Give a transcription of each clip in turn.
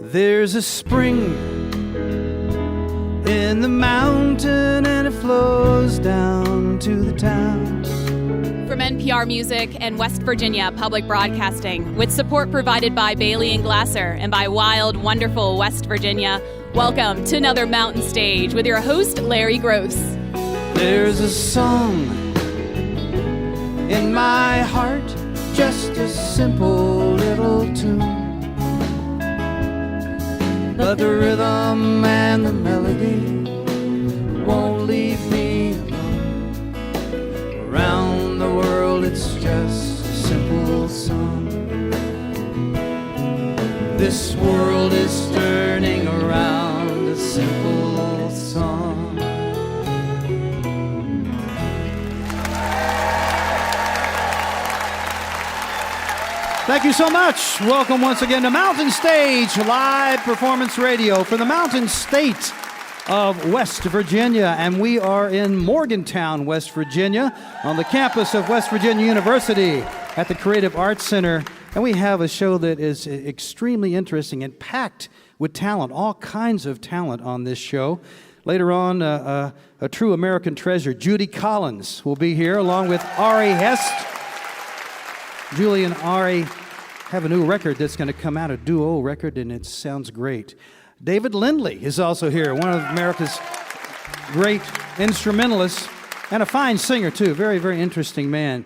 There's a spring in the mountain and it flows down to the town. From NPR Music and West Virginia Public Broadcasting, with support provided by Bailey and Glasser and by wild, wonderful West Virginia, welcome to another Mountain Stage with your host, Larry Gross. There's a song in my heart, just a simple little tune. But the rhythm and the melody won't leave me alone. Around the world it's just a simple song. This world is turning around a simple song. Thank you so much. Welcome once again to Mountain Stage, live performance radio for the Mountain State of West Virginia. And we are in Morgantown, West Virginia, on the campus of West Virginia University at the Creative Arts Center. And we have a show that is extremely interesting and packed with talent, all kinds of talent on this show. Later on, a true American treasure, Judy Collins, will be here along with Ari Hest. Julie and Ari have a new record that's going to come out, a duo record, and it sounds great. David Lindley is also here, one of America's great instrumentalists and a fine singer, too. Very, very interesting man.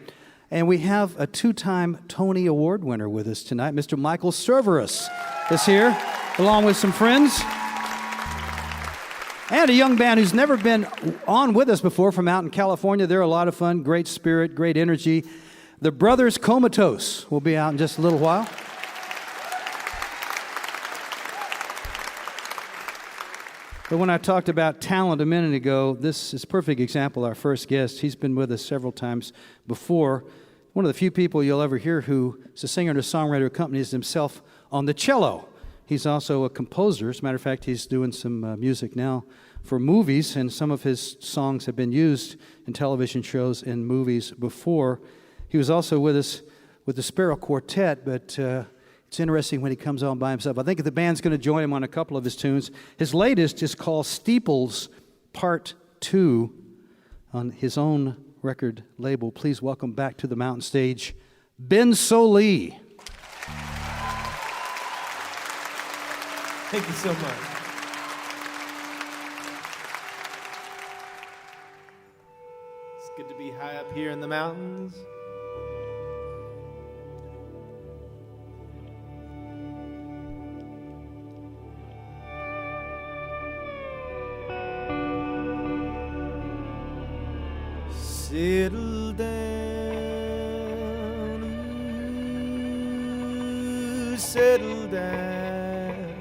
And we have a two-time Tony Award winner with us tonight. Mr. Michael Cerveris is here, along with some friends. And a young band who's never been on with us before from out in California. They're a lot of fun, great spirit, great energy. The brothers Comatose will be out in just a little while. But when I talked about talent a minute ago, this is a perfect example. Our first guest, he's been with us several times before. One of the few people you'll ever hear who is a singer and a songwriter who accompanies himself on the cello. He's also a composer. As a matter of fact, he's doing some music now for movies, and some of his songs have been used in television shows and movies before. He was also with us with the Sparrow Quartet, but it's interesting when he comes on by himself. I think the band's going to join him on a couple of his tunes. His latest is called Steeples Part 2 on his own record label. Please welcome back to the Mountain Stage, Ben Sollee. Thank you so much. It's good to be high up here in the mountains. Settle down, ooh, settle down.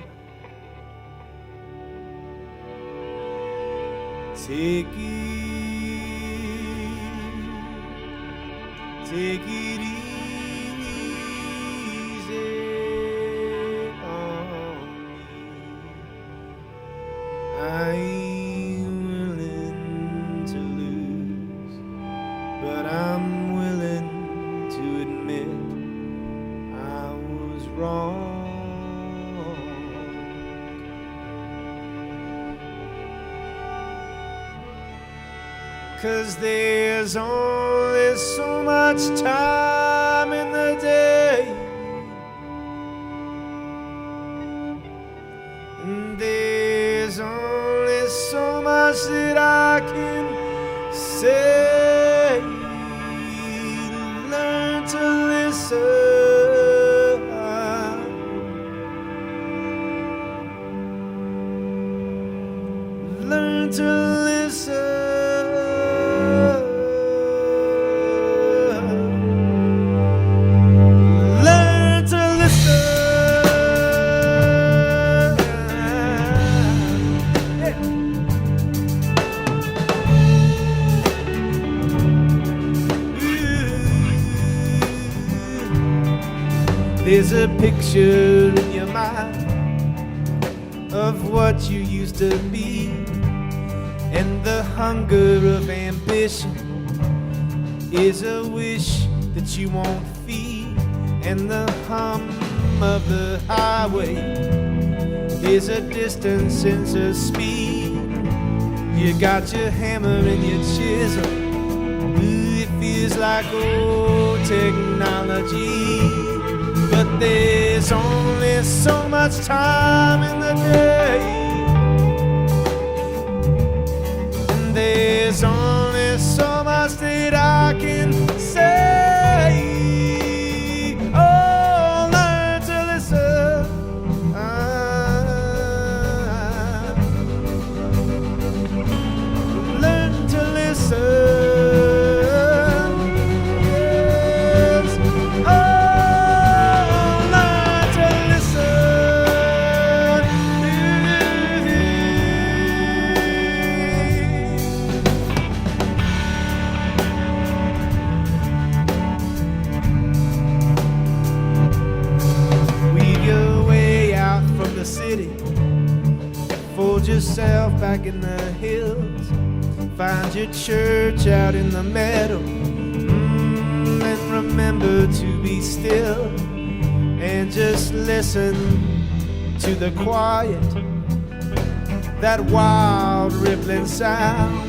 Take it easy on me. I ain't willing to lose, but I'm willing to admit I was wrong. 'Cause there's only so much time in the day, and there's only so much that I can say. Learn to listen, learn to listen. There's a picture in your mind of what you used to be, and the hunger of ambition is a wish that you won't feed, and the hum of the highway is a distant sense of speed. You got your hammer and your chisel. Ooh, it feels like old technology. But there's only so much time in the day, and there's only so much that I can say. Oh, learn to listen. Learn to listen. Fold yourself back in the hills. Find your church out in the meadow. And remember to be still and just listen to the quiet, that wild rippling sound.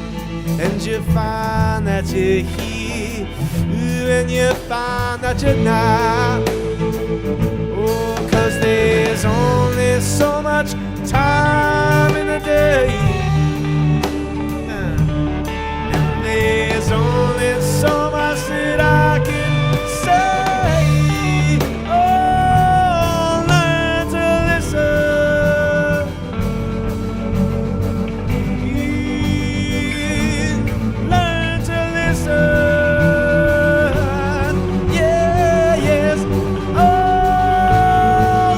And you find that you're here, and you find that you're not. Oh, 'cause there's only so much time in the day, and there's only so much that I can say. Oh, learn to listen. Learn to listen. Yeah, yes. Oh,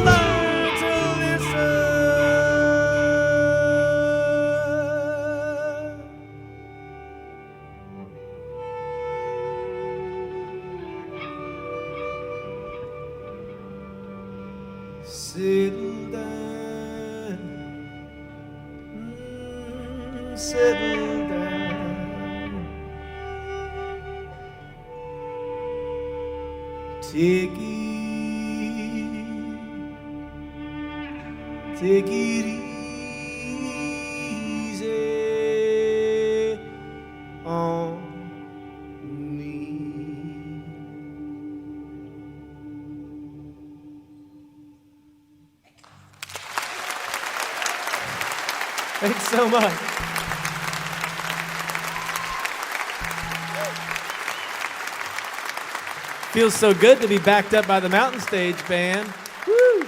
learn to listen. Settle down, settle down. Take it easy on me. Thanks so much. Feels so good to be backed up by the Mountain Stage Band. Woo!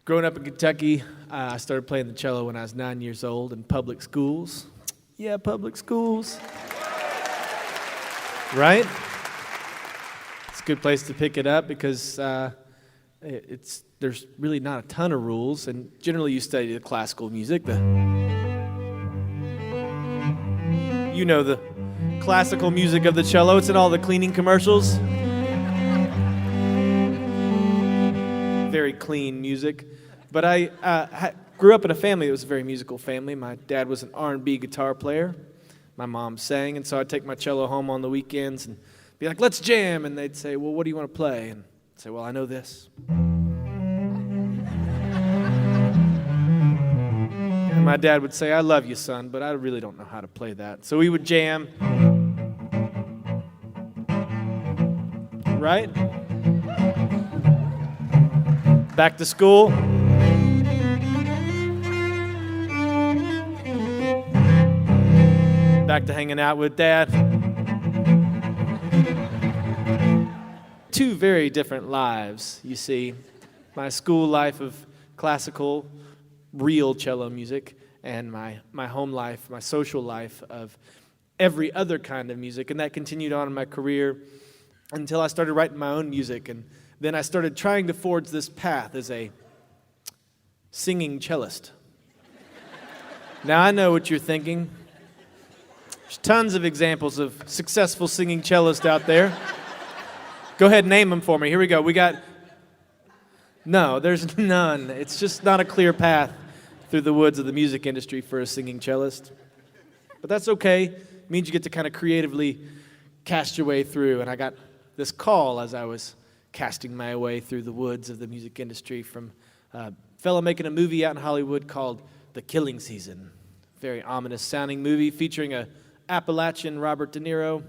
Growing up in Kentucky, I started playing the cello when I was 9 years old in public schools. Yeah, public schools. Right? It's a good place to pick it up because there's really not a ton of rules, and generally you study the classical music. You know the classical music of the cello. It's in all the cleaning commercials. Very clean music. But I grew up in a family that was a very musical family. My dad was an R&B guitar player. My mom sang, and so I'd take my cello home on the weekends and be like, let's jam. And they'd say, well, what do you want to play? And I'd say, well, I know this. And my dad would say, I love you, son, but I really don't know how to play that. So we would jam. Right? Back to school. Back to hanging out with Dad. Two very different lives, you see. My school life of classical, real cello music, and my home life, my social life of every other kind of music. And that continued on in my career until I started writing my own music. And then I started trying to forge this path as a singing cellist. Now, I know what you're thinking. There's tons of examples of successful singing cellists out there. Go ahead and name them for me. Here we go. No, there's none. It's just not a clear path through the woods of the music industry for a singing cellist. But that's okay. It means you get to kind of creatively cast your way through. And I got this call as I was casting my way through the woods of the music industry from a fellow making a movie out in Hollywood called The Killing Season. Very ominous sounding movie featuring a Appalachian Robert De Niro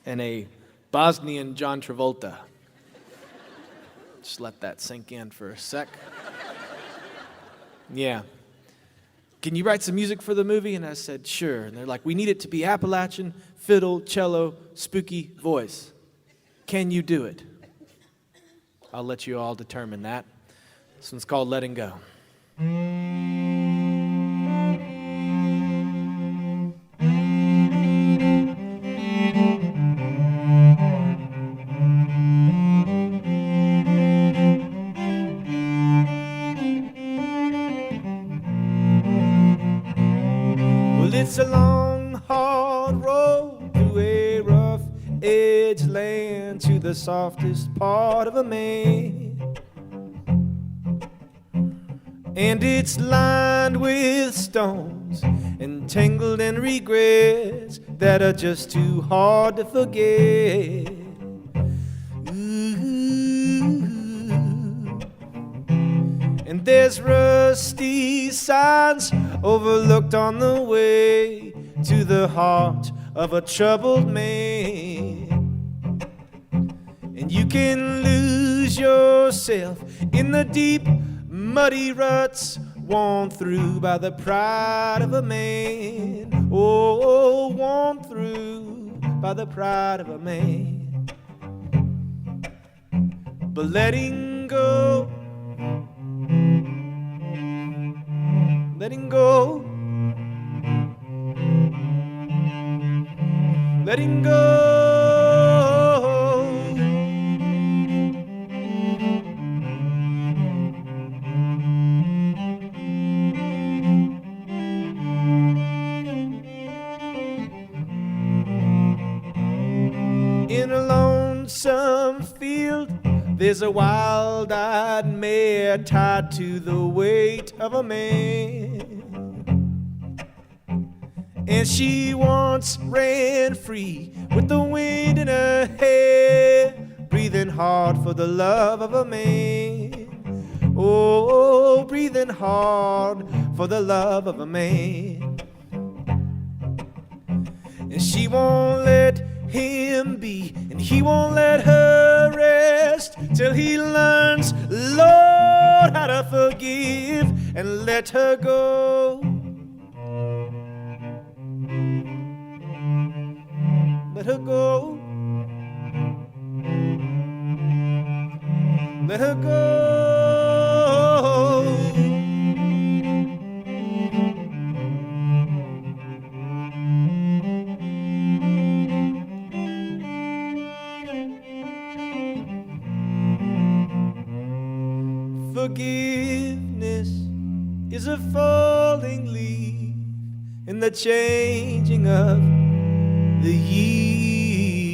and a Bosnian John Travolta. Just let that sink in for a sec. Yeah. Can you write some music for the movie? And I said, sure. And they're like, we need it to be Appalachian, fiddle, cello, spooky voice. Can you do it? I'll let you all determine that. This one's called Letting Go. It's a long, hard road through a rough edge land to the softest part of a man. And it's lined with stones and tangled in regrets that are just too hard to forget. And there's rusty signs overlooked on the way to the heart of a troubled man. And you can lose yourself in the deep, muddy ruts worn through by the pride of a man. Oh, worn through by the pride of a man. But letting go, letting go, letting go. In a lonesome field, there's a wild-eyed mare tied to the weight of a man. And she once ran free with the wind in her hair, breathing hard for the love of a man. Oh, breathing hard for the love of a man. And she won't let him be, and he won't let her rest till he learns, Lord, how to forgive and let her go. Let her go. Let her go. Forgiveness is a falling leaf in the changing of the years,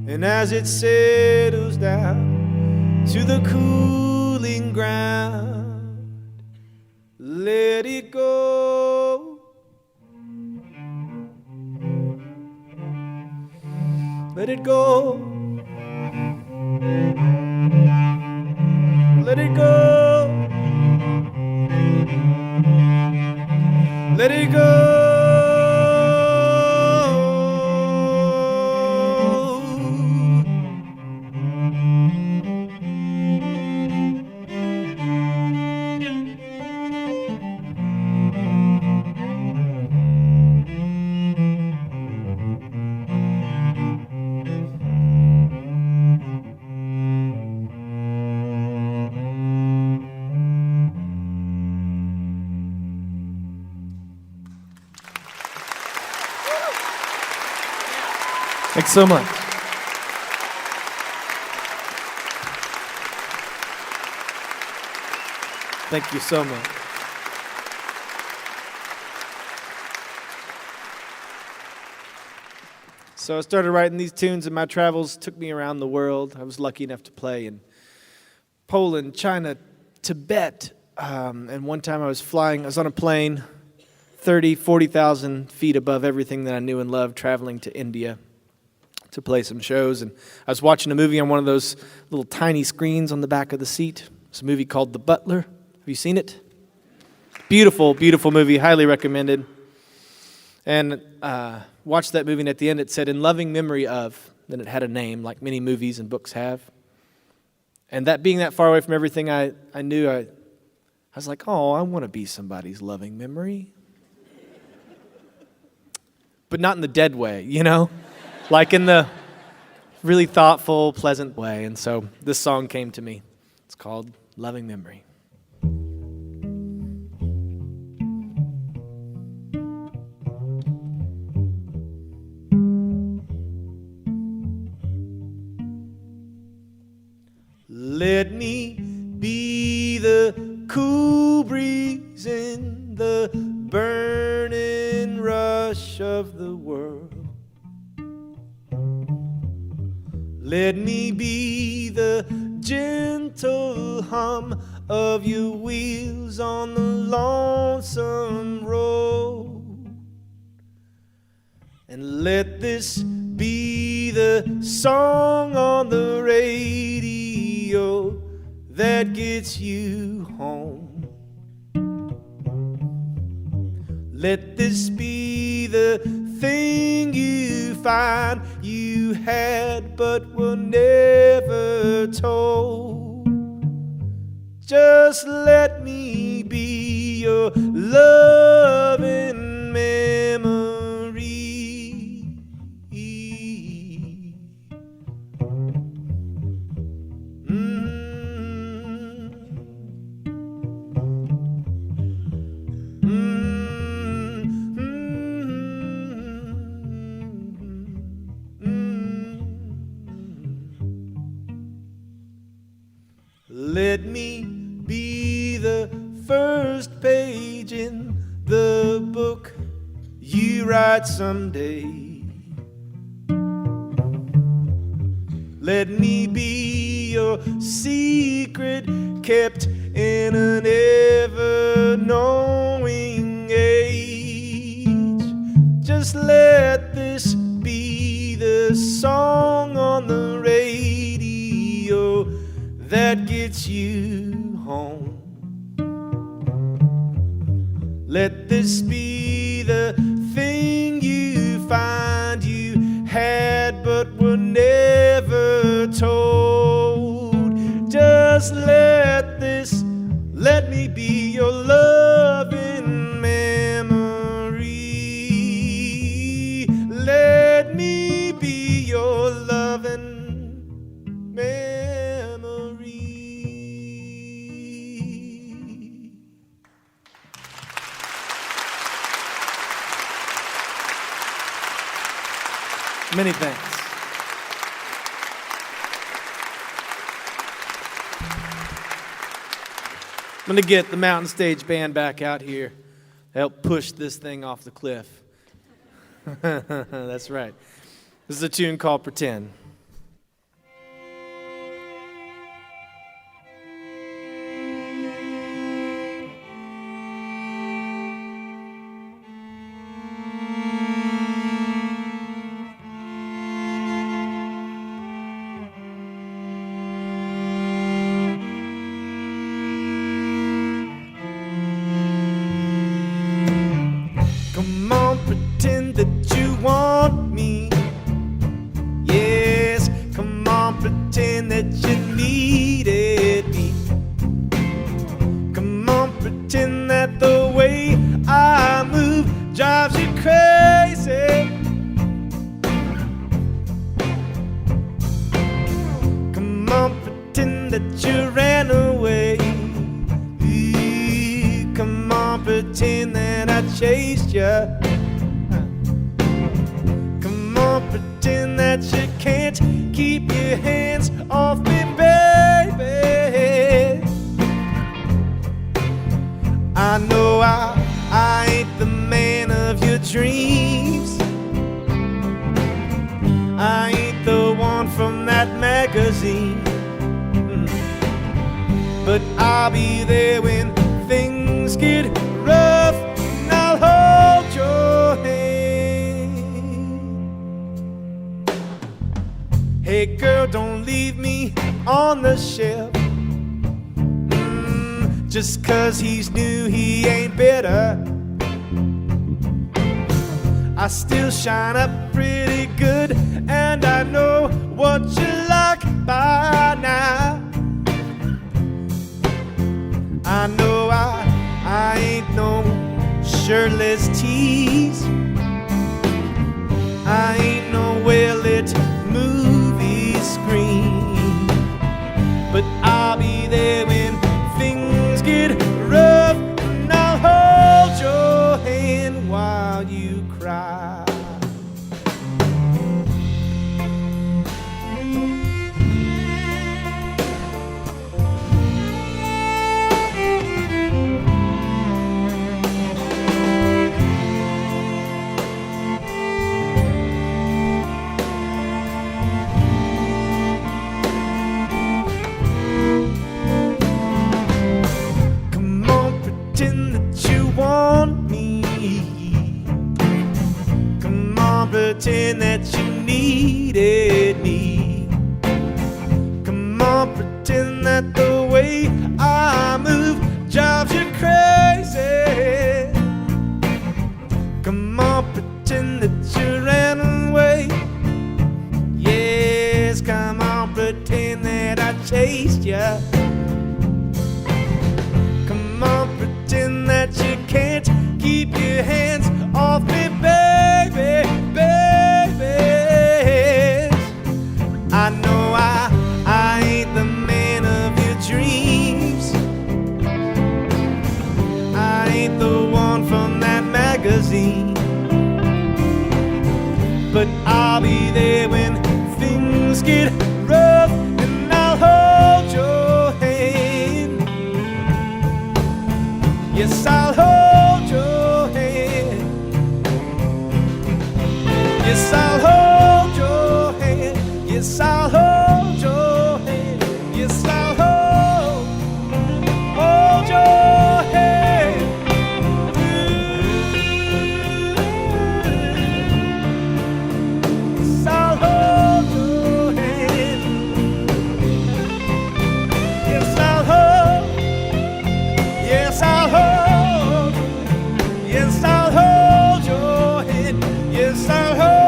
and as it settles down to the cooling ground, let it go. Let it go. Let it go. Let it go. Thanks so much. Thank you so much. So I started writing these tunes, and my travels took me around the world. I was lucky enough to play in Poland, China, Tibet, and one time I was on a plane 30,000, 40,000 feet above everything that I knew and loved, traveling to India, to play some shows. And I was watching a movie on one of those little tiny screens on the back of the seat. It's a movie called The Butler. Have you seen it? Beautiful, beautiful movie. Highly recommended. And watched that movie, and at the end it said, "In loving memory of," then it had a name, like many movies and books have. And that being that far away from everything I knew, I was like, oh, I want to be somebody's loving memory. But not in the dead way, you know? Like in the really thoughtful, pleasant way. And so this song came to me. It's called Loving Memory. Let me be the cool breeze in the burning rush of the world. Let me be the gentle hum of your wheels on the lonesome road. And let this be the song on the radio that gets you home. Let this be the thing you find you had but were never told. Just let me be your loving memory. Let me be the first page in the book you write someday. Let me be your secret kept in an ever-knowing age. Just let this be the song on the radio that gets you home. Let this be the thing you find you had but were never told. Just let me be your loving memory. Let me be your loving memory. Many thanks. I'm going to get the Mountain Stage Band back out here to help push this thing off the cliff. That's right. This is a tune called Pretend. Hey girl, don't leave me on the shelf. Just 'cause he's new, he ain't better. I still shine up pretty good, and I know what you like by now. I know I ain't no shirtless tease. I ain't no well-lit movie screen, but I'll be there when things get rough, and I'll hold your hand while you cry. Pretend that you needed me. Come on, pretend that the way I move drives you crazy. Come on, pretend that you ran away. Yes, come on, pretend that I chased you. Come on, pretend that you can't keep your hands off me, baby. I know I ain't the man of your dreams. I ain't the one from that magazine. But I'll be there when things get rough, and I'll hold your hand. Yes, I'll hold your hand. Yes, I'll hold your hand. Yes, I'll hold your hand. Yes, I'll hold your hand. Yes, I'll hold your hand. Yes, I'll hold. Yes, I'll hold. Yes, I'll hold your hand. Yes, I'll hold.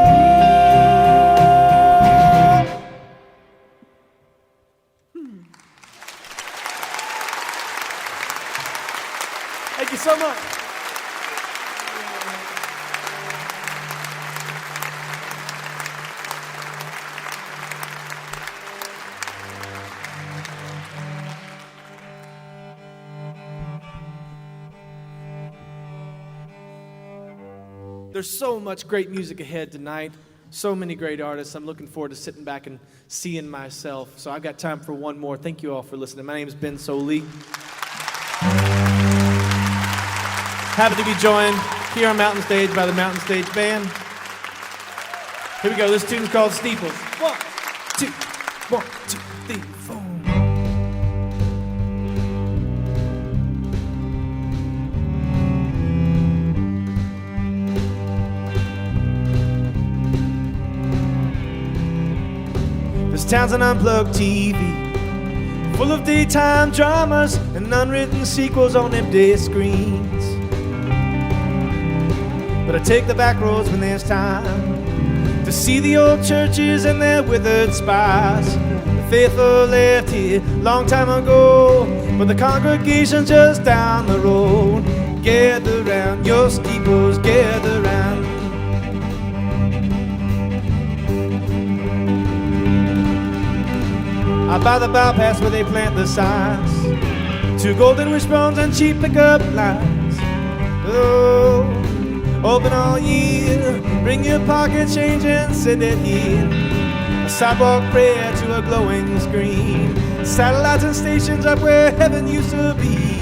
Thank you so much. There's so much great music ahead tonight. So many great artists. I'm looking forward to sitting back and seeing myself. So I've got time for one more. Thank you all for listening. My name is Ben Sollee. Happy to be joined here on Mountain Stage by the Mountain Stage Band. Here we go. This tune's called Steeples. 1, 2, 1, 2, 3, 4. This town's an unplugged TV, full of daytime dramas and unwritten sequels on empty screens. But I take the back roads when there's time to see the old churches and their withered spires. The faithful left here long time ago, but the congregation's just down the road. Gather round your steeples, gather round. Out by the bypass where they plant the signs, 2 golden wishbones and cheap pickup lines. Oh, open all year, bring your pocket change and send it here. A sidewalk prayer to a glowing screen. Satellites and stations up where heaven used to be.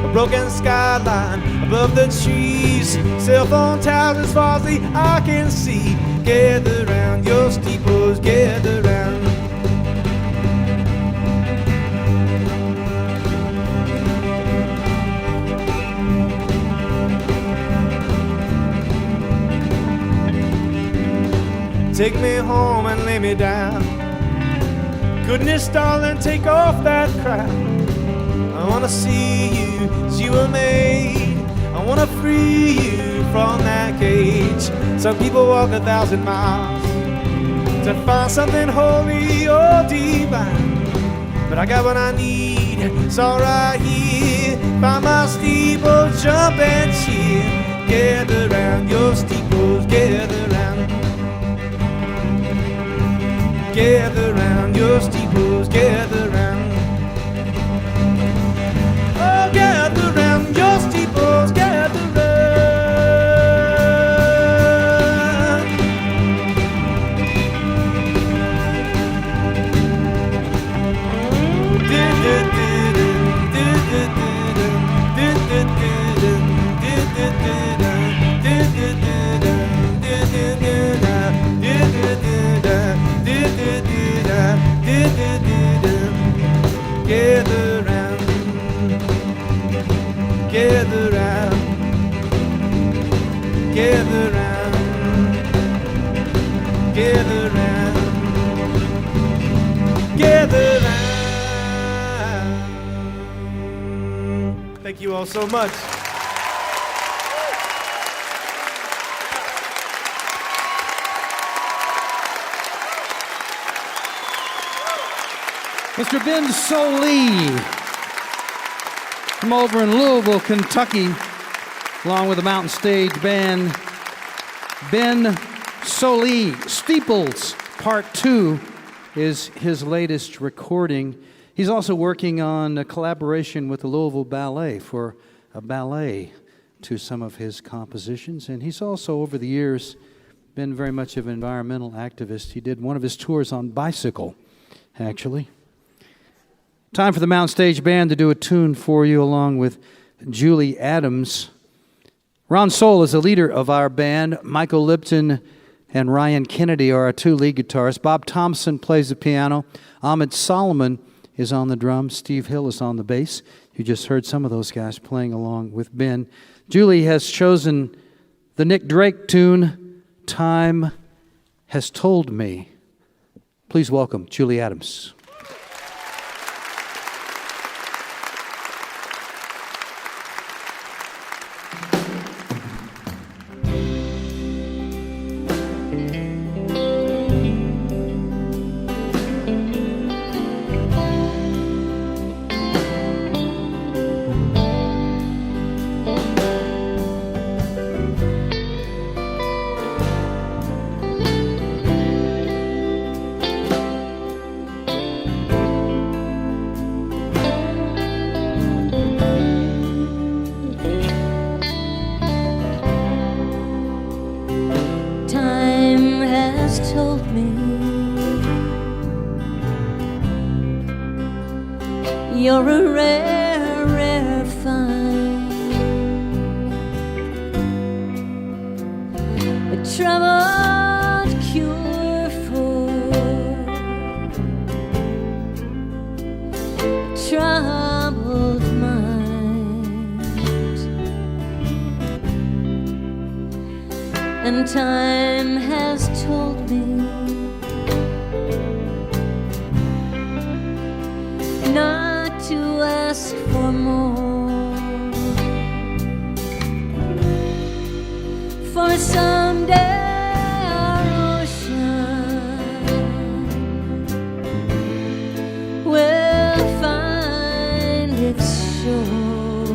A broken skyline above the trees. Cell phone towers as far as the eye can see. Gather round your steeples, gather round. Take me home and lay me down Goodness, darling, take off that crown. I wanna see you as you were made. I wanna free you from that cage. Some people walk 1,000 miles to find something holy or divine, but I got what I need, it's all right here. Find my steeple, jump and cheer. Gather round your steeples, gather round. Gather round your steeples, gather round. Oh, gather round your steeples, gather round. Gather round, gather round, gather round, gather round, gather round. Thank you all so much. Mr. Ben Sollee from over in Louisville, Kentucky, along with the Mountain Stage Band. Ben Sollee, Steeples Part 2 is his latest recording. He's also working on a collaboration with the Louisville Ballet for a ballet to some of his compositions. And he's also, over the years, been very much of an environmental activist. He did one of his tours on bicycle, actually. Time for the Mountain Stage Band to do a tune for you along with Julie Adams. Ron Soul is the leader of our band. Michael Lipton and Ryan Kennedy are our two lead guitarists. Bob Thompson plays the piano. Ahmed Solomon is on the drums. Steve Hill is on the bass. You just heard some of those guys playing along with Ben. Julie has chosen the Nick Drake tune, Time Has Told Me. Please welcome Julie Adams. You're a rare, rare find, a troubled cure for troubled mind, and time has told me not to ask for more, for someday our ocean will find its shore.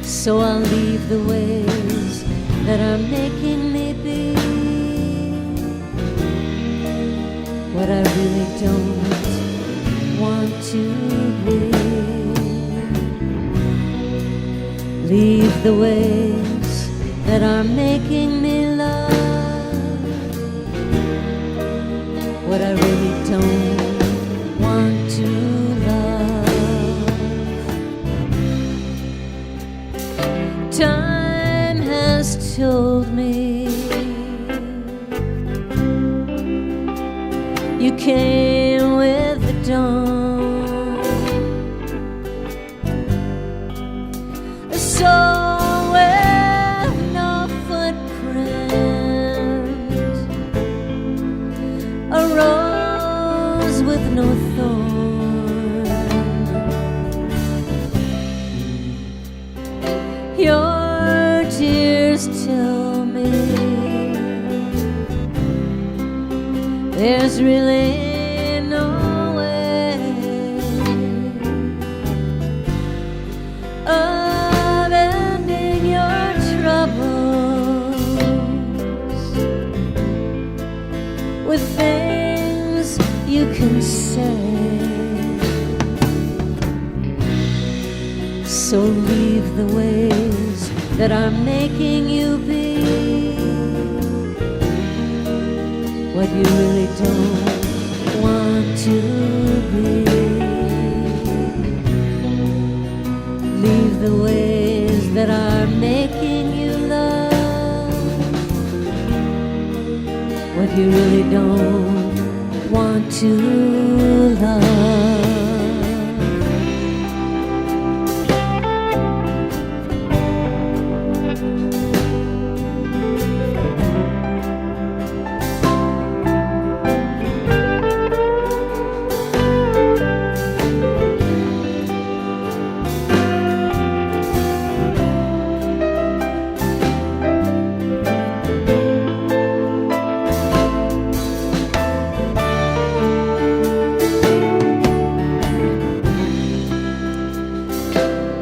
So I'll leave the ways that are making me be what I really don't want to be. Leave the ways that are making me love what I really don't want to love. Time has told me you came with the dawn, a soul with no footprint, There's really no way of ending your troubles with things you can say. So leave the ways that are making you be what you really don't want to be. Leave the ways that are making you love what you really don't want to love.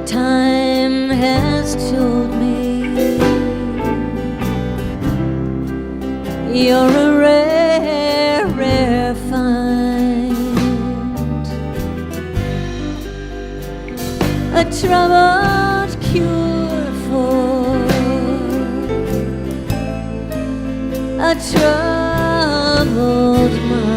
Time has told me you're a rare, rare find, a troubled cure for a troubled mind.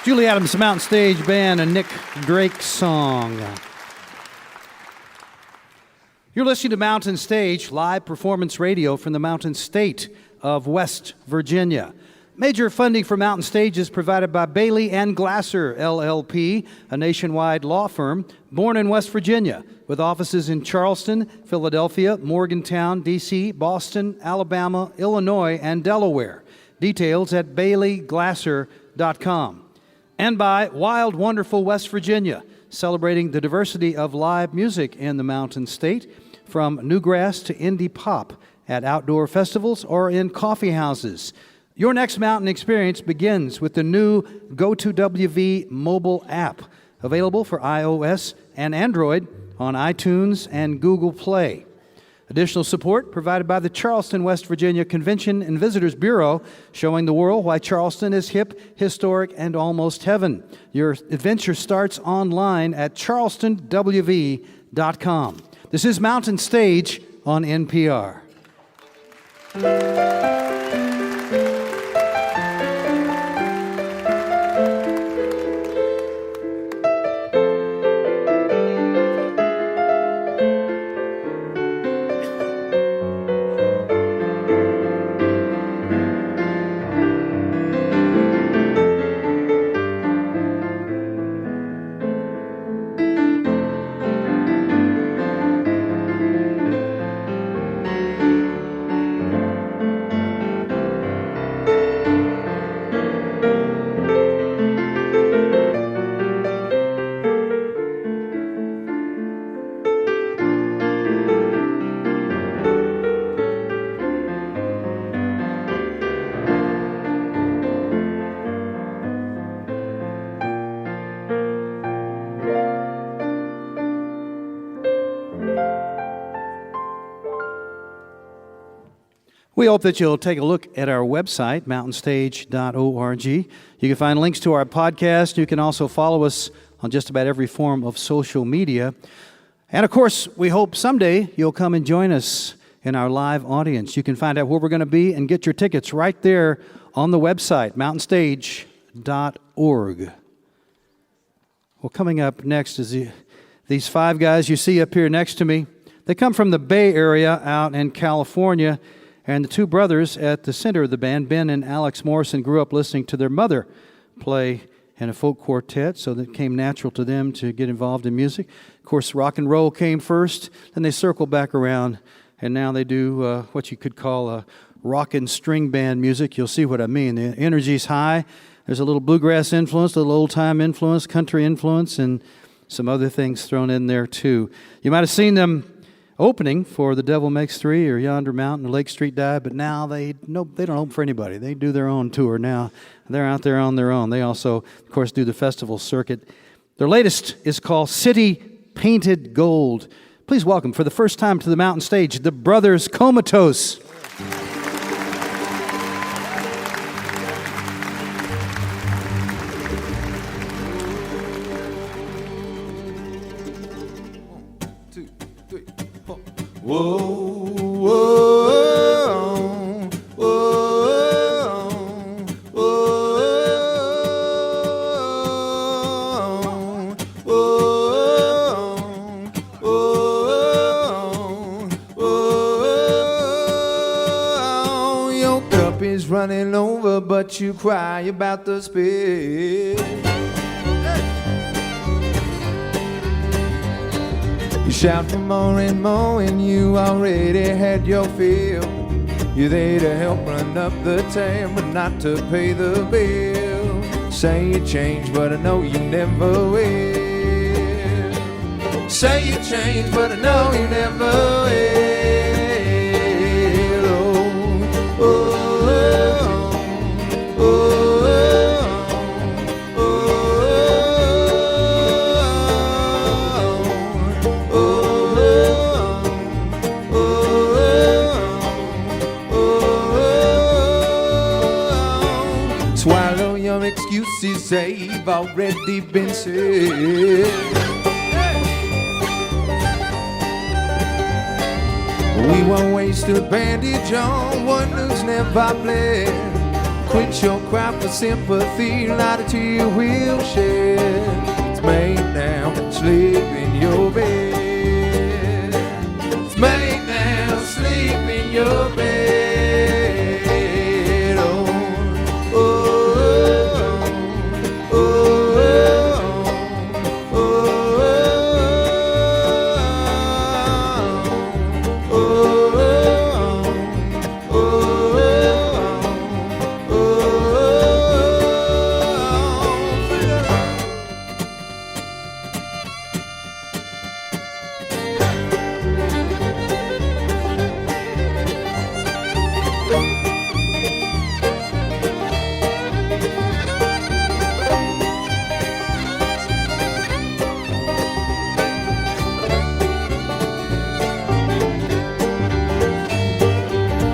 Julie Adams, the Mountain Stage Band, and Nick Drake's song. You're listening to Mountain Stage, live performance radio from the Mountain State of West Virginia. Major funding for Mountain Stage is provided by Bailey and Glasser, LLP, a nationwide law firm born in West Virginia, with offices in Charleston, Philadelphia, Morgantown, D.C., Boston, Alabama, Illinois, and Delaware. Details at baileyglasser.com. And by Wild Wonderful West Virginia, celebrating the diversity of live music in the Mountain State, from newgrass to indie pop, at outdoor festivals or in coffee houses. Your next mountain experience begins with the new Go2WV mobile app, available for iOS and Android on iTunes and Google Play. Additional support provided by the Charleston, West Virginia Convention and Visitors Bureau, showing the world why Charleston is hip, historic, and almost heaven. Your adventure starts online at charlestonwv.com. This is Mountain Stage on NPR. We hope that you'll take a look at our website, mountainstage.org. You can find links to our podcast. You can also follow us on just about every form of social media. And of course, we hope someday you'll come and join us in our live audience. You can find out where we're going to be and get your tickets right there on the website, mountainstage.org. Well, coming up next is these five guys you see up here next to me. They come from the Bay Area out in California. And the two brothers at the center of the band, Ben and Alex Morrison, grew up listening to their mother play and a folk quartet, so that came natural to them to get involved in music. Of course, rock and roll came first, then they circled back around, and now they do what you could call a rock and string band music. You'll see what I mean. The energy's high. There's a little bluegrass influence, a little old-time influence, country influence, and some other things thrown in there, too. You might have seen them opening for The Devil Makes Three or Yonder Mountain or Lake Street Dive, but now they don't open for anybody. They do their own tour now. They're out there on their own. They also, of course, do the festival circuit. Their latest is called City Painted Gold. Please welcome, for the first time to the mountain stage, the brothers Comatose. Whoa, whoa, whoa, whoa, whoa, whoa. Your cup is running over, but you cry about the spill. You shout for more and you already had your fill. You're there to help run up the tab, but not to pay the bill. Say you changed, but I know you never will. Say you changed, but I know you never will. Oh, oh, oh, oh. Swallow your excuses, they've already been said. We won't waste a bandage on one who's never bled. Quit your cry for sympathy, light a tear we'll shed. It's made now, sleep in your bed. It's made now, sleep in your bed.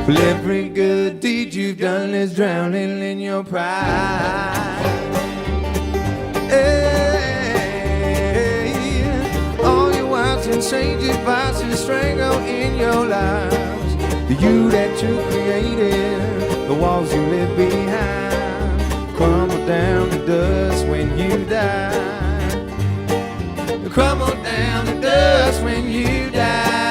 Well, every good deed you've done is drowning in your pride. Hey, all your wise and sage advice is strangle in your lives. The you that you created, the walls you live behind, crumble down to dust when you die. They crumble down to dust when you die.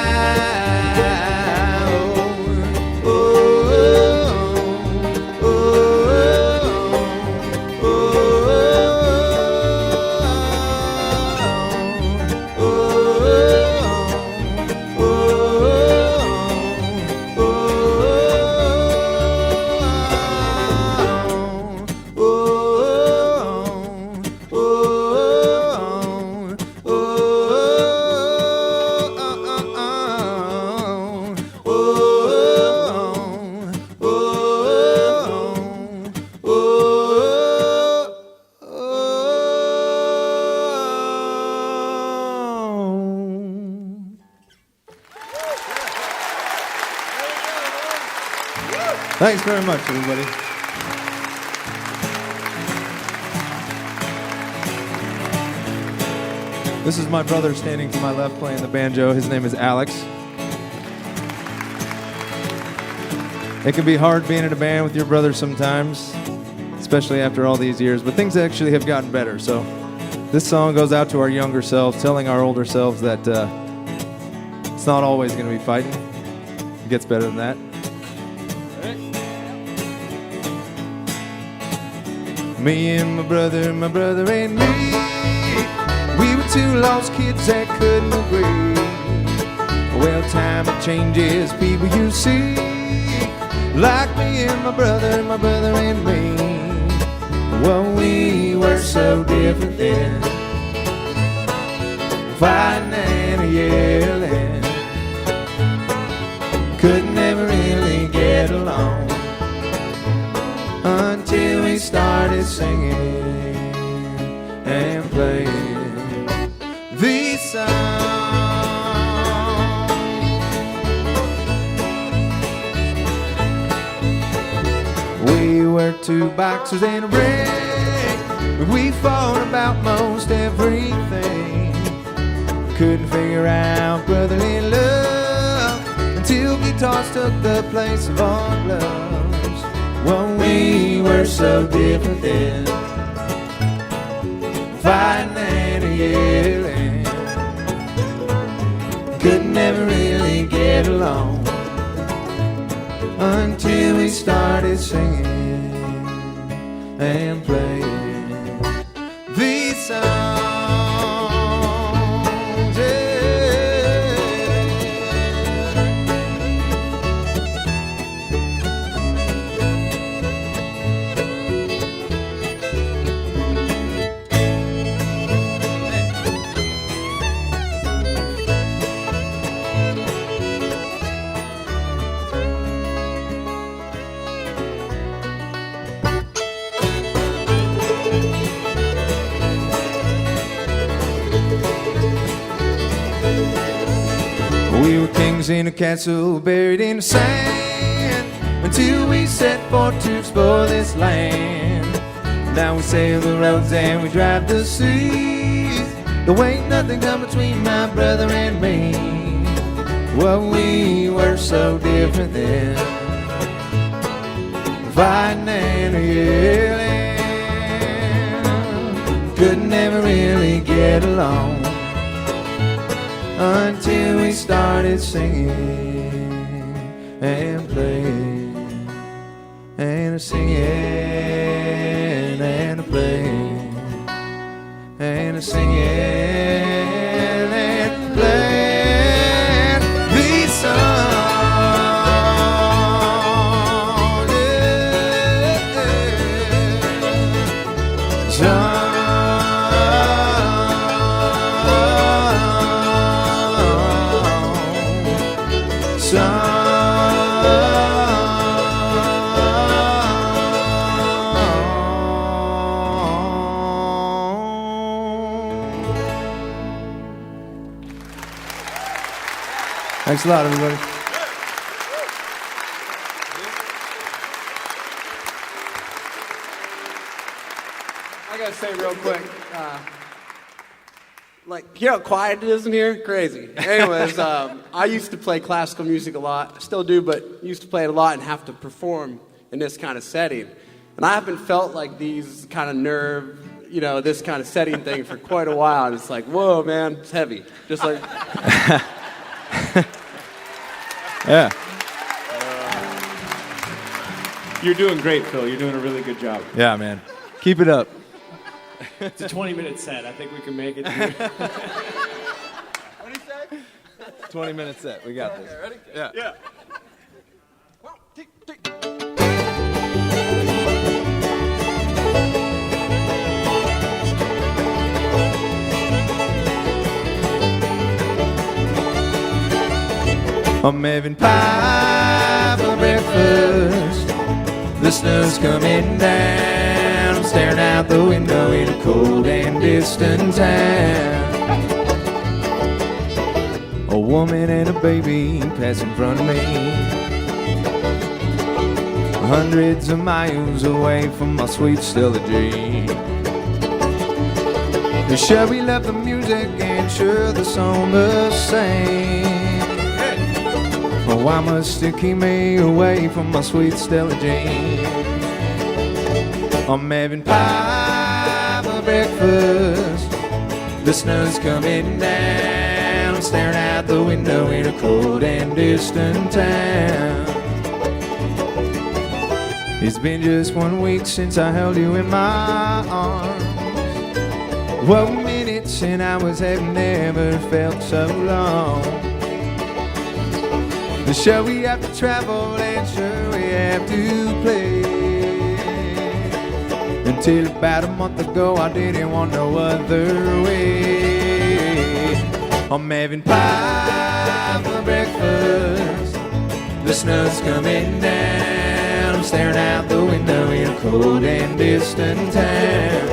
Thanks very much, everybody. This is my brother standing to my left playing the banjo. His name is Alex. It can be hard being in a band with your brother sometimes, especially after all these years, but things actually have gotten better. So this song goes out to our younger selves, telling our older selves that it's not always going to be fighting. It gets better than that. Me and my brother and me. We were two lost kids that couldn't agree. Well, time it changes people you see. Like me and my brother and me. Well, we were so different then. Fighting and yelling. Could never really get along until we started singing and playing these songs. We were two boxers in a ring. We fought about most everything. Couldn't figure out brotherly love until guitars took the place of our gloves. Well, we were so different then. Fighting and yelling. Could never really get along until we started singing and playing these songs. We were kings in a castle buried in the sand until we set forth to explore this land. Now we sail the roads and we drive the seas. There ain't nothing come between my brother and me. Well, we were so different then. Fighting and yelling. Could never really get along until we started singing and playing and singing and playing and singing and playing these songs. Yeah. Thanks a lot, everybody. I gotta say real quick, like, you know how quiet it is in here? Crazy. Anyways, I used to play classical music a lot. I still do, but used to play it a lot and have to perform in this kind of setting. And I haven't felt like these kind of nerve, you know, this kind of setting thing for quite a while. And it's like, whoa, man, it's heavy. Just like... Yeah. You're doing great, Phil. You're doing a really good job. Yeah, man. Keep it up. It's a 20-minute set. I think we can make it. What did he say? 20-minute set. We got this. Okay, ready? Yeah. Yeah. I'm having pie for breakfast. The snow's coming down. I'm staring out the window in a cold and distant town. A woman and a baby pass in front of me. Hundreds of miles away from my sweet Stella G. Sure, we left the music and sure the song must sing. Oh, why must it keep me away from my sweet Stella Jane? I'm having pie for breakfast. The snow's coming down. I'm staring out the window in a cold and distant town. It's been just 1 week since I held you in my arms. Well, minutes and hours have never felt so long. Sure we have to travel and sure we have to play. Until about a month ago I didn't want no other way. I'm having pie for breakfast. The snow's coming down. I'm staring out the window in a cold and distant town.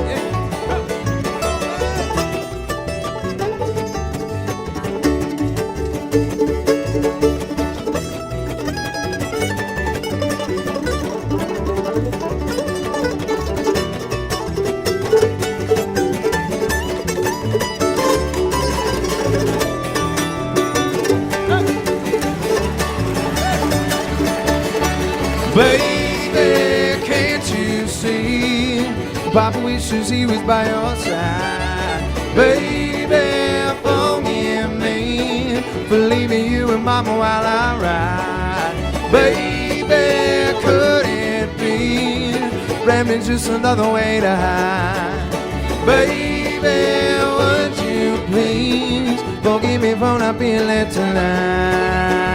Baby, can't you see? Papa wishes he was by your side. Baby, forgive me for leaving you and Mama while I ride. Baby, could it be rambling just another way to hide? Baby, would you please forgive me for not being left tonight?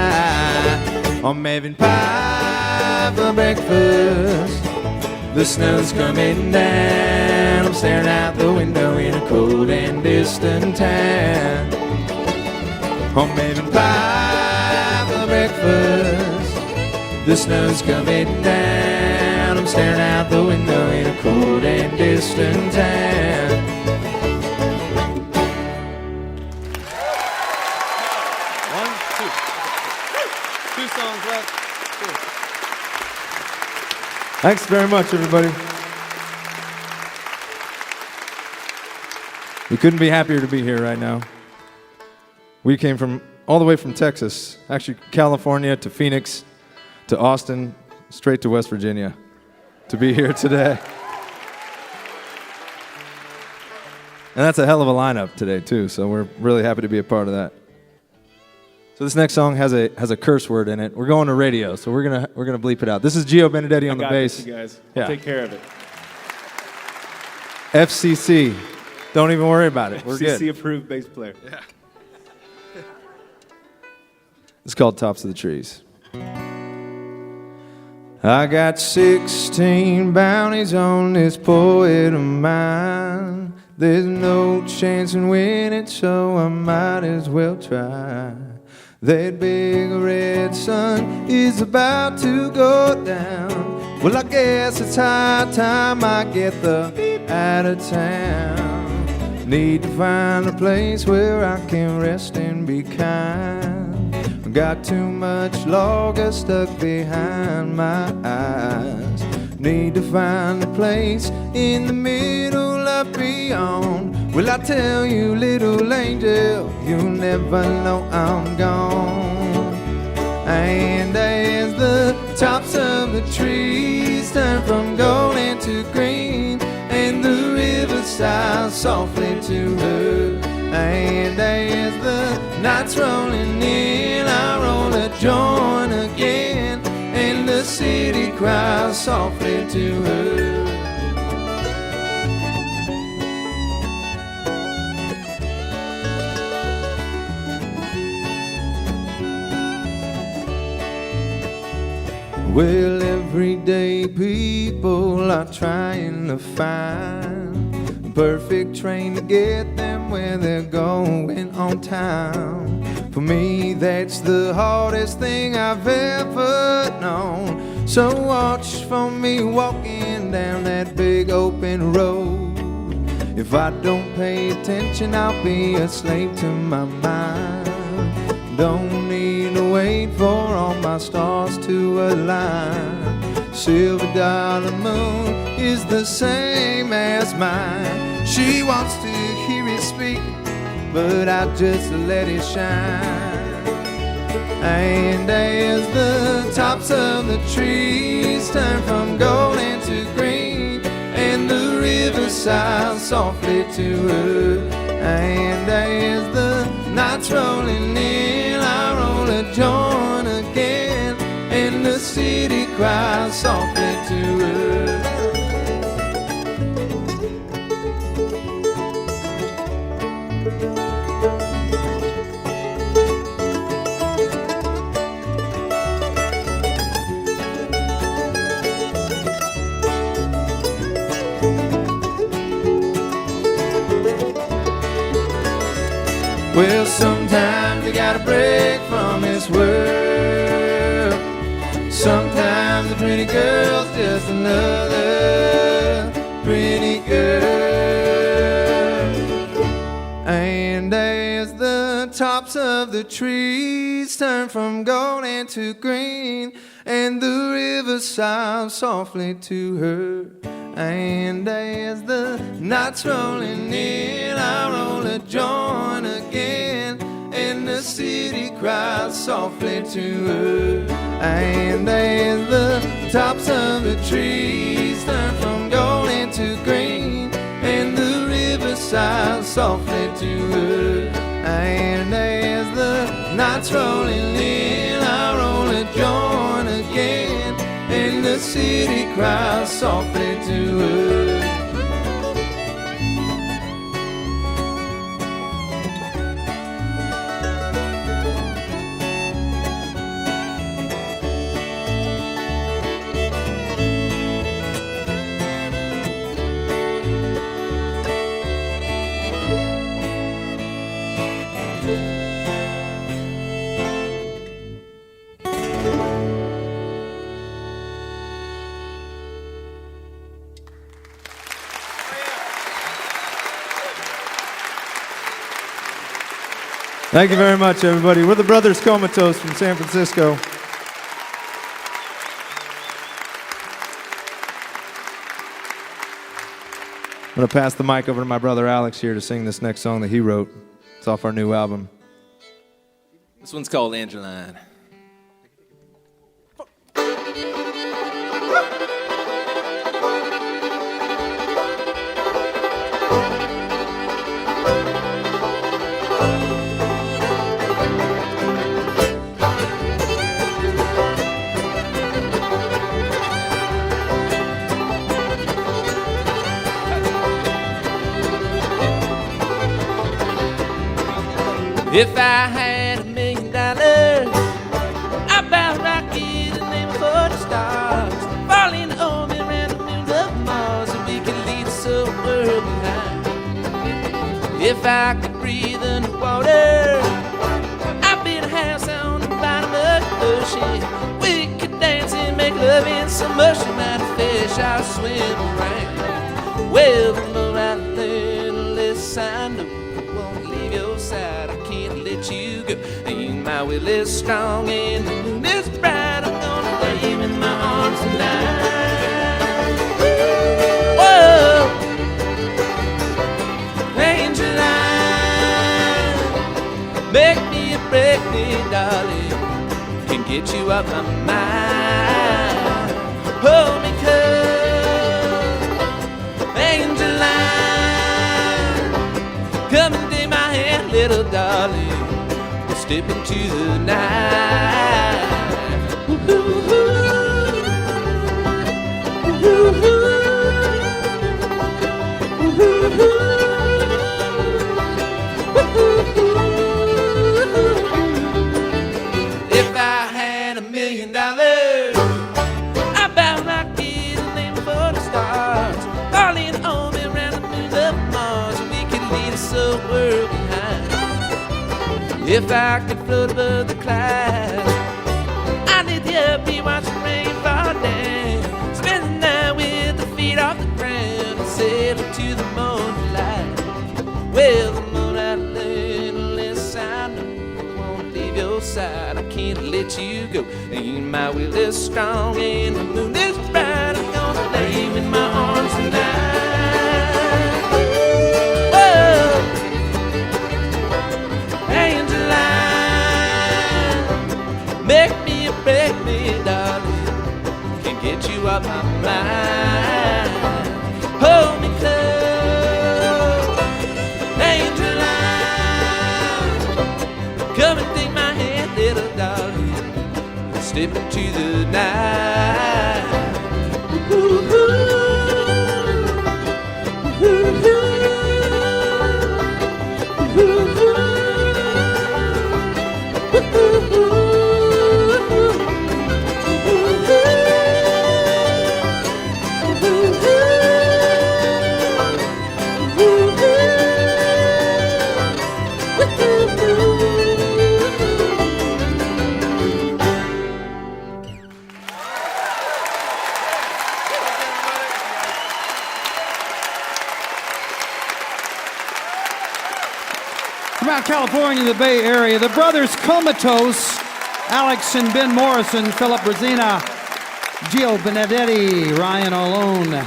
I'm having pie for breakfast. The snow's coming down. I'm staring out the window in a cold and distant town. I'm having pie for breakfast. The snow's coming down. I'm staring out the window in a cold and distant town. Two songs left. Cool. Thanks very much, everybody. We couldn't be happier to be here right now. We came from all the way from Texas, actually California to Phoenix to Austin, straight to West Virginia to be here today. And that's a hell of a lineup today too, so we're really happy to be a part of that. So this next song has a curse word in it. We're going to radio, so we're gonna bleep it out. This is Gio Benedetti on the bass. This, you guys. Yeah. I'll take care of it. FCC. Don't even worry about it. We're good. FCC approved bass player. Yeah. It's called Tops of the Trees. I got 16 bounties on this poet of mine. There's no chance in winning, so I might as well try. That big red sun is about to go down. Well, I guess it's high time I get the out of town. Need to find a place where I can rest and be kind. Got too much logger stuck behind my eyes. Need to find a place in the middle of beyond. Will I tell you, little angel, you'll never know I'm gone. And as the tops of the trees turn from gold into green, and the river sighs softly to her, and as the night's rolling in, I roll a joint again, and the city cries softly to her. Well, everyday people are trying to find a perfect train to get them where they're going on time. For me, that's the hardest thing I've ever known. So watch for me walking down that big open road. If I don't pay attention, I'll be a slave to my mind. Don't need to wait for all my stars to align. Silver dollar moon is the same as mine. She wants to hear it speak, but I just let it shine. And as the tops of the trees turn from gold into green, and the river sighs softly to her, and as the night's rolling in, I roll a joint again, and the city cries softly to break from this world. Sometimes a pretty girl's just another pretty girl. And as the tops of the trees turn from golden to green, and the river sighs softly to her, and as the night's rolling in, I roll a joint again, and the city cries softly to her. And as the tops of the trees turn from golden to green, and the river sighs softly to her, and as the night's rolling in, I roll a joint again, and the city cries softly to her. Thank you very much, everybody. We're the Brothers Comatose from San Francisco. I'm going to pass the mic over to my brother Alex here to sing this next song that he wrote. It's off our new album. This one's called Angeline. If I had $1 million, I'd buy a rocket and aim for the stars, fall in orbit around the moons of Mars, and we could leave the world behind. If I could breathe underwater, I'd build a house on the bottom of the ocean. We could dance and make love in some ocean, like a fish I'll swim around. Well, the more I learn, the less I know. Won't leave your side, I can't let you go. And my will is strong and the moon is bright. I'm gonna lay you in my arms tonight. Whoa, Angeline, make me or break me, darling. Can get you up my mind. Hold me close, Angeline. Come and take my hand, little darling. We'll step into the night. Woo-hoo-hoo. Woo-hoo-hoo. Woo-hoo-hoo. Woo-hoo-hoo. If I had $1 million, I'd buy a rocket and aim for the stars, falling on me around the moons of Mars, and we could leave the world behind. If I could float above the clouds, I need to help me watch the rain fall down, spend the night with the feet off the ground, and sail to the morning light. Well, the more I learn, the less I know. I won't leave your side, I can't let you go. And my will is strong and the moon is bright. I'm gonna lay you in my arms tonight. Whoa, Angeline, make me or break me, darling. Can get you up my mind. Hold me close, Angeline. Come and take my hand, little darling. Let's step into the night. Woo-hoo. Woo-hoo. Woo-hoo. California, the Bay Area, the brothers Comatose, Alex and Ben Morrison, Philip Brazina, Gio Benedetti, Ryan Alone.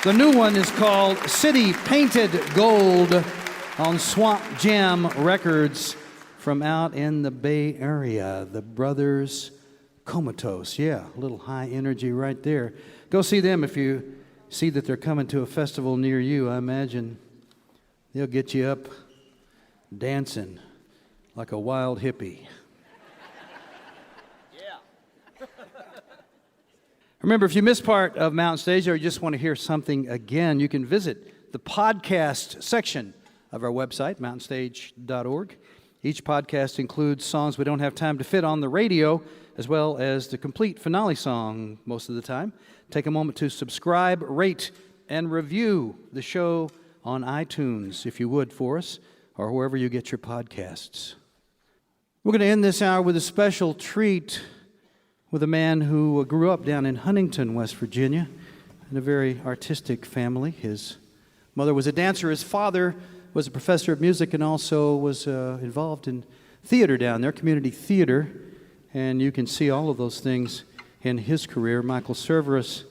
The new one is called City Painted Gold on Swamp Jam Records from out in the Bay Area. The brothers Comatose. Yeah, a little high energy right there. Go see them if you see that they're coming to a festival near you. I imagine they'll get you up dancing like a wild hippie. Yeah. Remember, if you missed part of Mountain Stage or you just want to hear something again, you can visit the podcast section of our website, mountainstage.org. Each podcast includes songs we don't have time to fit on the radio, as well as the complete finale song most of the time. Take a moment to subscribe, rate, and review the show on iTunes, if you would, for us, or wherever you get your podcasts. We're going to end this hour with a special treat with a man who grew up down in Huntington, West Virginia, in a very artistic family. His mother was a dancer. His father was a professor of music and also was involved in theater down there, community theater. And you can see all of those things in his career. Michael Cerveris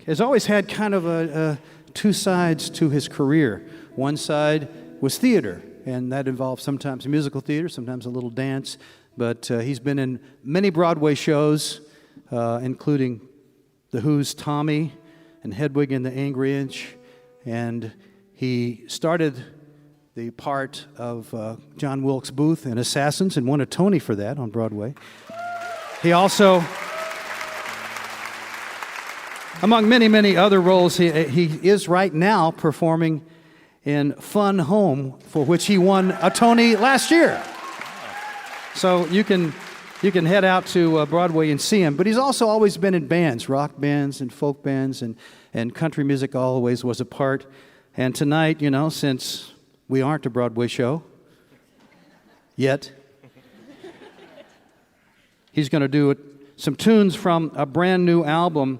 has always had kind of two sides to his career. One side was theater, and that involved sometimes musical theater, sometimes a little dance. But he's been in many Broadway shows, including The Who's Tommy and Hedwig and the Angry Inch. And he started the part of John Wilkes Booth in Assassins and won a Tony for that on Broadway. He also, among many, many other roles, he is right now performing in Fun Home, for which he won a Tony last year. So you can head out to Broadway and see him. But he's also always been in bands, rock bands and folk bands, and country music always was a part. And tonight, you know, since we aren't a Broadway show yet, he's going to do some tunes from a brand new album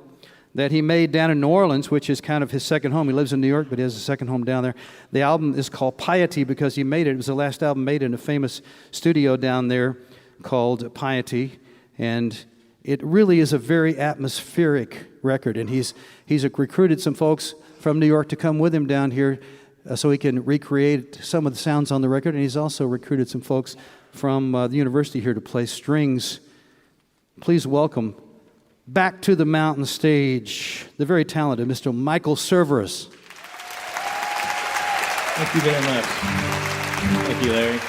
that he made down in New Orleans, which is kind of his second home. He lives in New York, but he has a second home down there. The album is called Piety because he made it. It was the last album made in a famous studio down there called Piety. And it really is a very atmospheric record. And he's recruited some folks from New York to come with him down here so he can recreate some of the sounds on the record. And he's also recruited some folks from the university here to play strings. Please welcome back to the Mountain Stage, the very talented Mr. Michael Cerveris. Thank you very much. Thank you, Larry.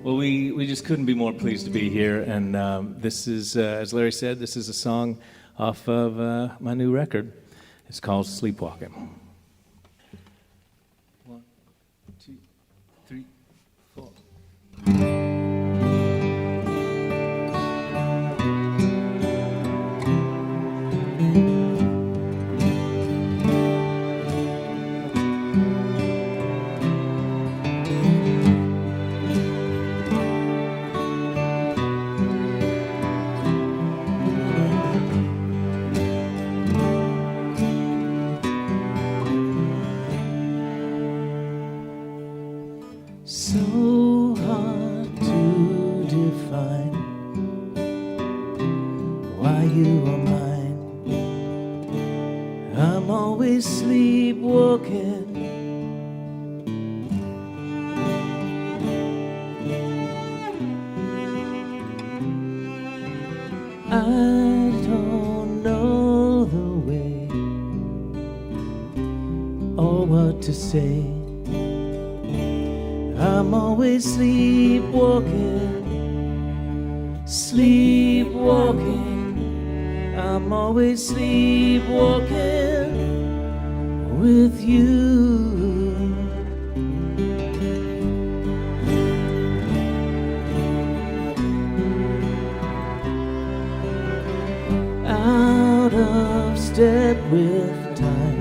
Well, we just couldn't be more pleased to be here, and this is, as Larry said, this is a song off of my new record. It's called Sleepwalking. 1, 2, 3, 4. So hard to define why you are mine. I'm always sleepwalking. I don't know the way or what to say. I'm always sleepwalking, sleepwalking. I'm always sleepwalking with you. Out of step with time,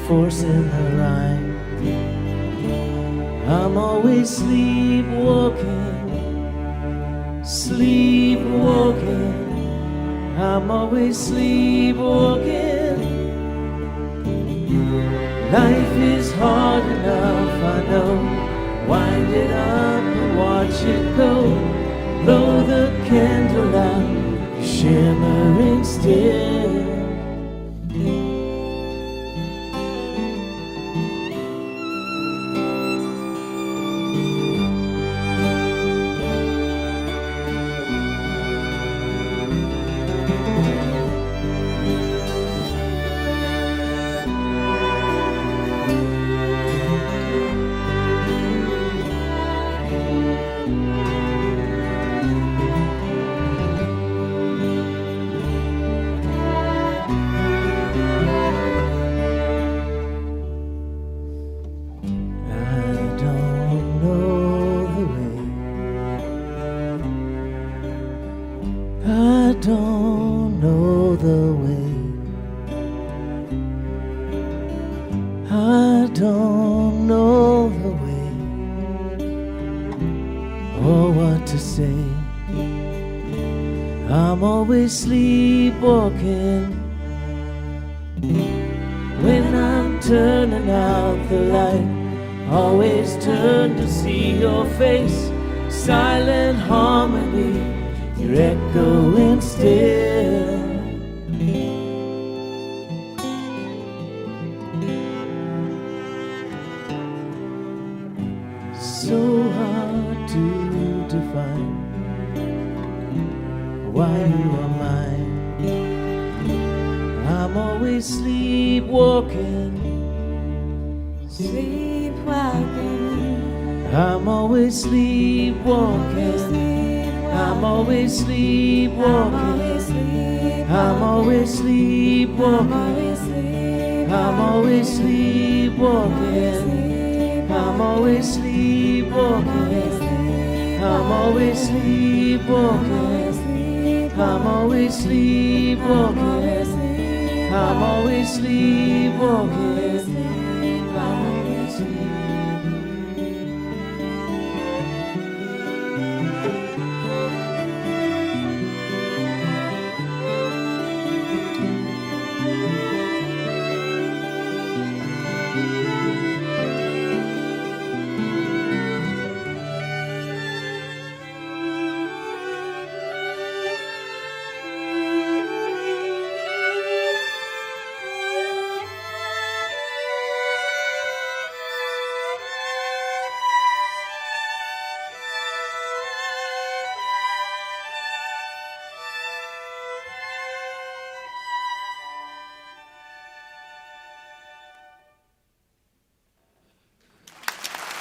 forcing the rhyme. I'm always sleepwalking, sleepwalking. I'm always sleepwalking Life is hard enough, I know. Wind it up and watch it go. Blow the candle out, shimmering still. Sleepwalking when I'm turning out the light, always turn to see your face. Silent harmony, you're echoing still. So hard to define why you are mine. I'm always sleepwalking, sleepwalking. I'm always sleepwalking. I'm always sleepwalking. I'm always sleepwalking. I'm always sleepwalking. I'm always sleepwalking. I'm always sleepwalking. I'm always sleepwalking. I'm always sleepwalking. I'm always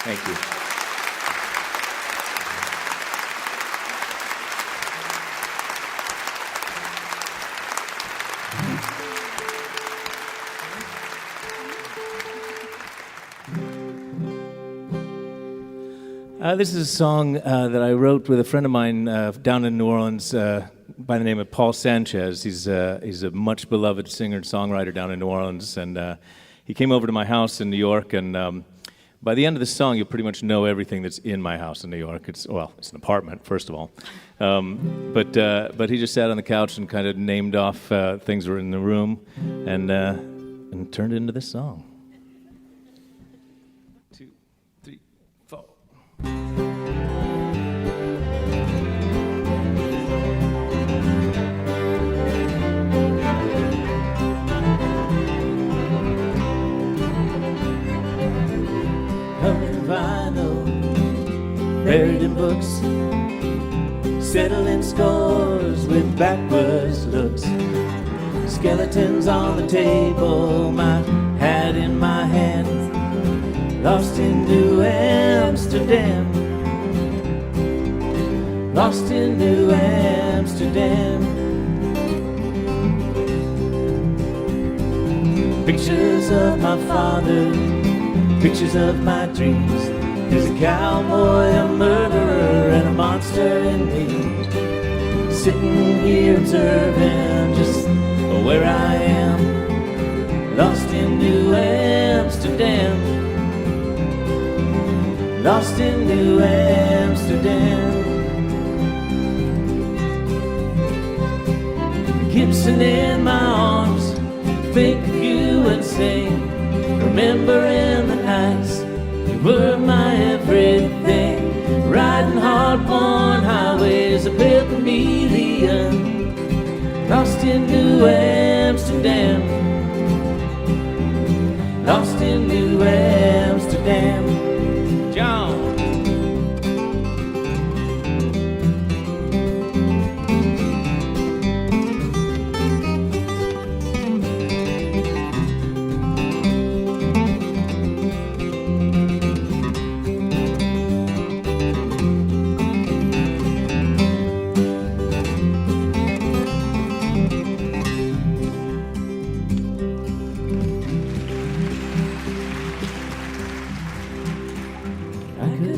Thank you. This is a song that I wrote with a friend of mine down in New Orleans by the name of Paul Sanchez. He's a much beloved singer and songwriter down in New Orleans, and he came over to my house in New York, and by the end of the song, you'll pretty much know everything that's in my house in New York. It's an apartment, first of all. But he just sat on the couch and kind of named off things that were in the room and turned it into this song. 2, 3, 4. Vinyl, buried in books, settling scores with backwards looks. Skeletons on the table, my hat in my hand, lost in New Amsterdam, lost in New Amsterdam. Pictures of my father, pictures of my dreams. There's a cowboy, a murderer, and a monster in me. Sitting here observing just where I am, lost in New Amsterdam, lost in New Amsterdam. Gibson in my arms, think of you and sing. remembering the nights you were my everything. Riding hard-won highways of Pilgrimilion, lost in New Amsterdam, lost in New Amsterdam. John.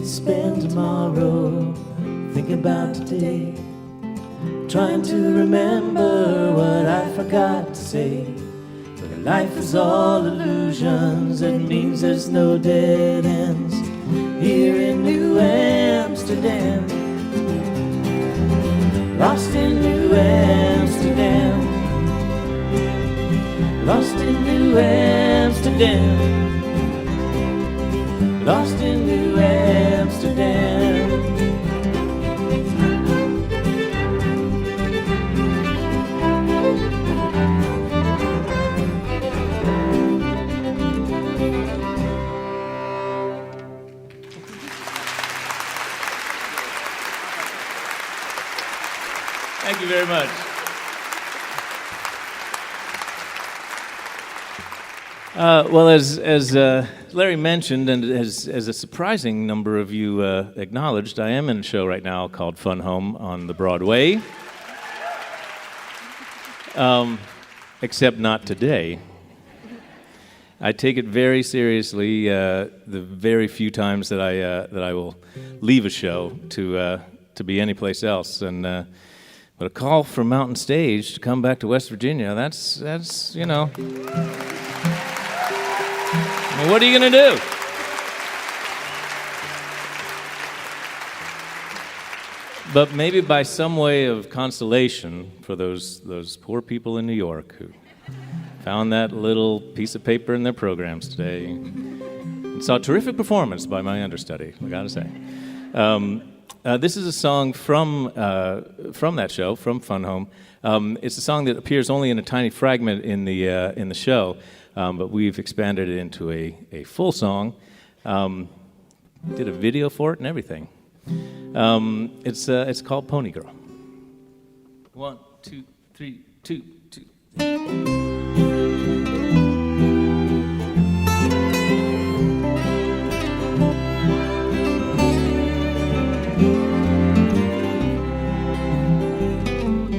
Spend tomorrow thinking about today, trying to remember what I forgot to say. But life is all illusions, it means there's no dead ends here in New Amsterdam. Lost in New Amsterdam, lost in New Amsterdam, lost in New Amsterdam. Thank you very much. Well, as Larry mentioned, and as a surprising number of you acknowledged, I am in a show right now called Fun Home on the Broadway. Except not today. I take it very seriously. The very few times that I will leave a show to be anyplace else, and but a call from Mountain Stage to come back to West Virginia. That's you know. I mean, what are you going to do? But maybe by some way of consolation for those poor people in New York who found that little piece of paper in their programs today and saw a terrific performance by my understudy, I got to say. This is a song from that show, from Fun Home. It's a song that appears only in a tiny fragment in the show. But we've expanded it into a full song. Did a video for it and everything. It's called Pony Girl. 1, 2, 3, 2, 2.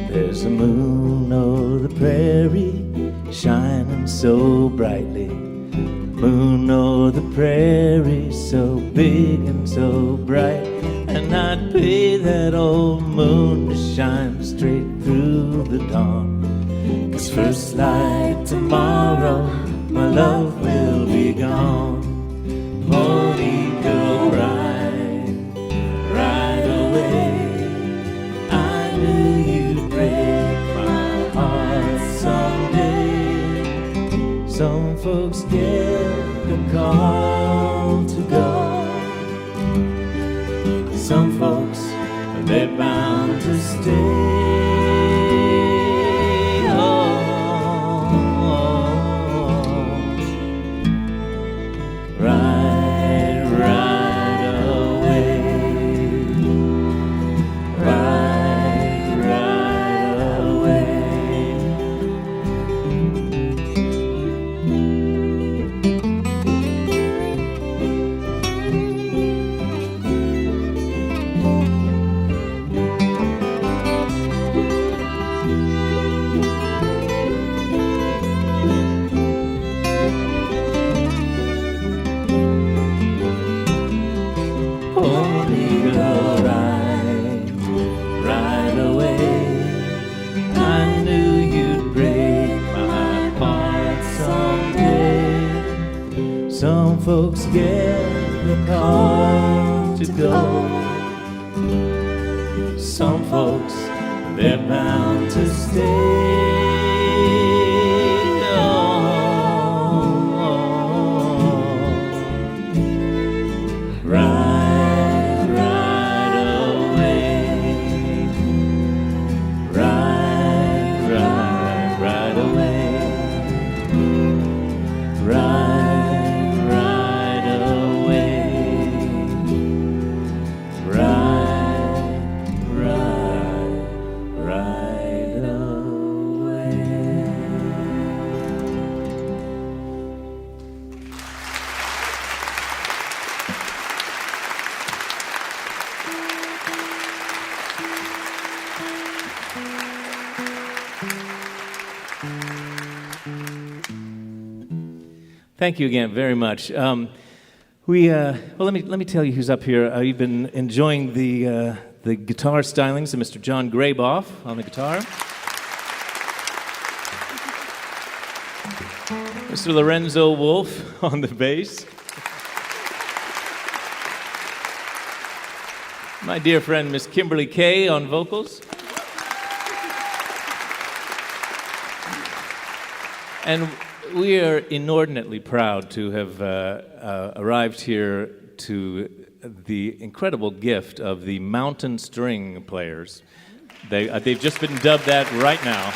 There's a moon over the prairie, shining so brightly. Moon o'er the prairie, so big and so bright. And I'd pay that old moon to shine straight through the dawn. 'Cause first light tomorrow, my love will be gone. Pony girl, ride, ride away. I knew you'd break my heart someday. Some folks get the call to go. Some folks, they're bound to stay. Ride, ride away. Ride, ride away. Pony girl, ride, ride away. I knew you'd break my heart someday. Some folks get the call to go. Some folks, they're bound to stay. Oh, Thank you again very much. Well, let me tell you who's up here. You've been enjoying the guitar stylings of Mr. John Graboff on the guitar, Mr. Lorenzo Wolf on the bass, my dear friend Miss Kimberly Kay on vocals, and we are inordinately proud to have arrived here to the incredible gift of the Mountain String Players. They've just been dubbed that right now.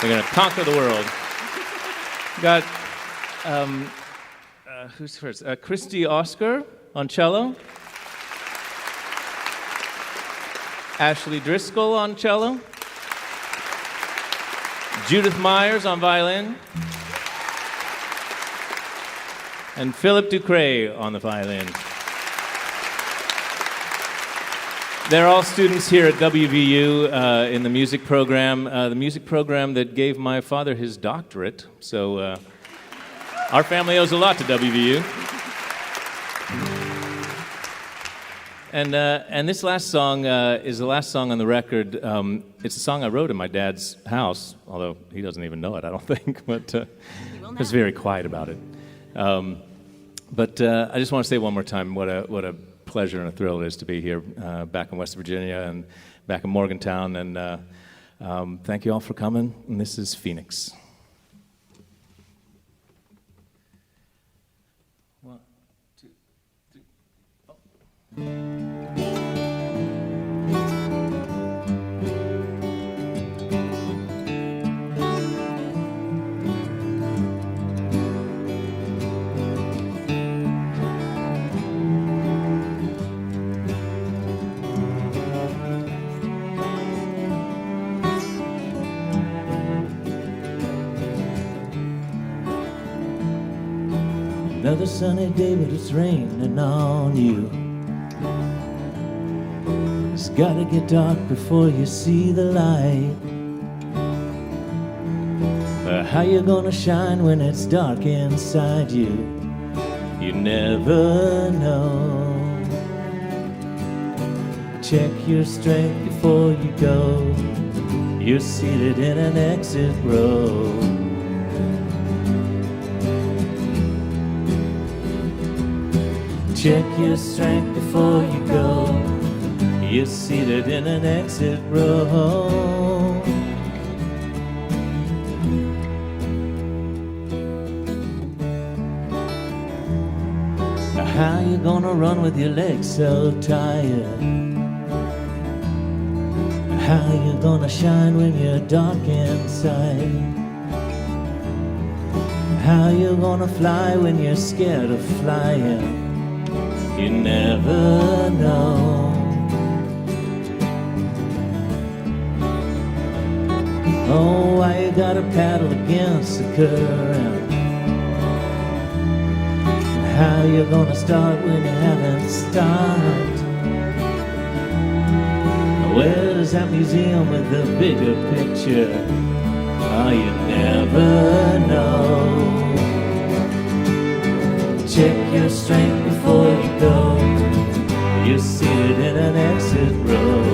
They're going to conquer the world. Got, who's first? Christy Oscar on cello. Ashley Driscoll on cello. Judith Myers on violin. And Philip Ducray on the violin. They're all students here at WVU in the music program that gave my father his doctorate. So our family owes a lot to WVU. And this last song is the last song on the record. It's a song I wrote in my dad's house, although he doesn't even know it, I don't think. But I was very quiet about it. But I just want to say one more time what a pleasure and a thrill it is to be here back in West Virginia and back in Morgantown. And thank you all for coming. And this is Phoenix. One, two, three, four. Another sunny day, but it's raining on you. It's gotta get dark before you see the light. How you gonna shine when it's dark inside you? You never know. Check your strength before you go. You're seated in an exit row. Check your strength before you go. You're seated in an exit row. Now how you gonna run with your legs so tired? How you gonna shine when you're dark inside? How you gonna fly when you're scared of flying? You never know. Oh, why you gotta paddle against the current? How you gonna start when you haven't started? Where's that museum with the bigger picture? Oh, you never know. Check your strength before you go. You're seated in an exit row.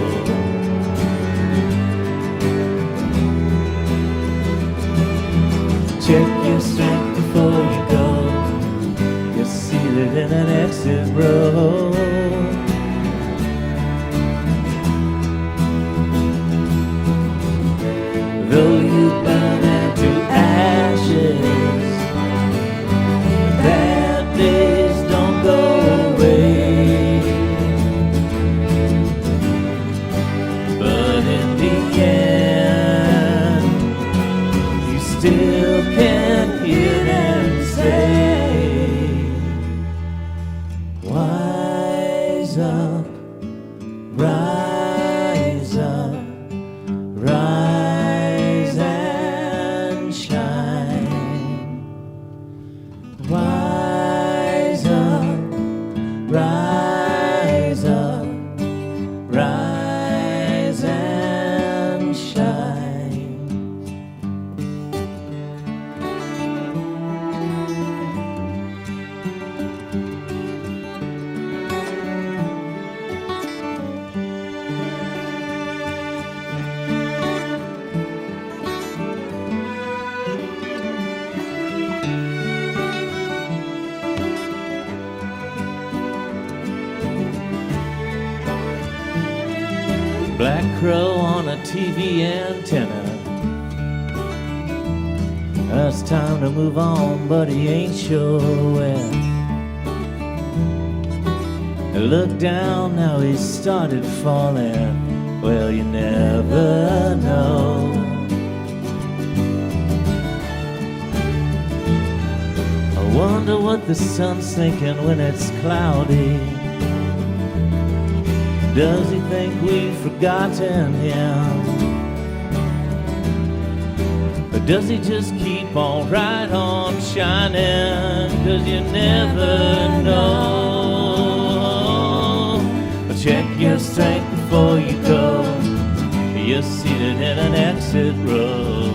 Check your strength before you go. You're seated in an exit row. Though you burn into ashes, bad days don't go away. But in the end, you still can hear them black crow on a TV antenna. It's time to move on, but he ain't sure when. Look down, now he started falling. Well, you never know. I wonder what the sun's thinking when it's cloudy. Does he think we've forgotten him? Or does he just keep on right on shining? 'Cause you never know. But check your strength before you go. You're seated in an exit row.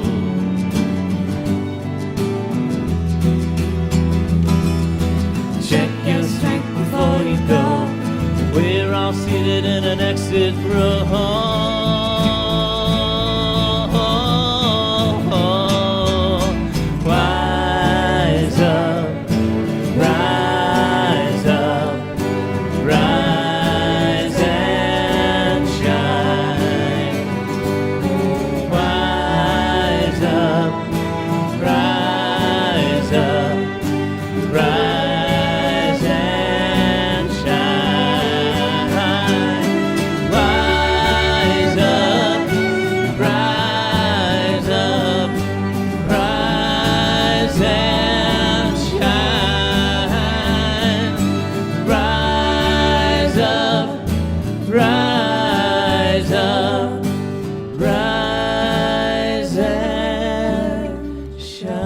Check your strength before you go. We're all seated in an exit row. Rise up, rise up, rise and shine. Rise up, rise up, rise and shine. Rise up, rise up, rise and shine. Rise up, rise up, rise and shine.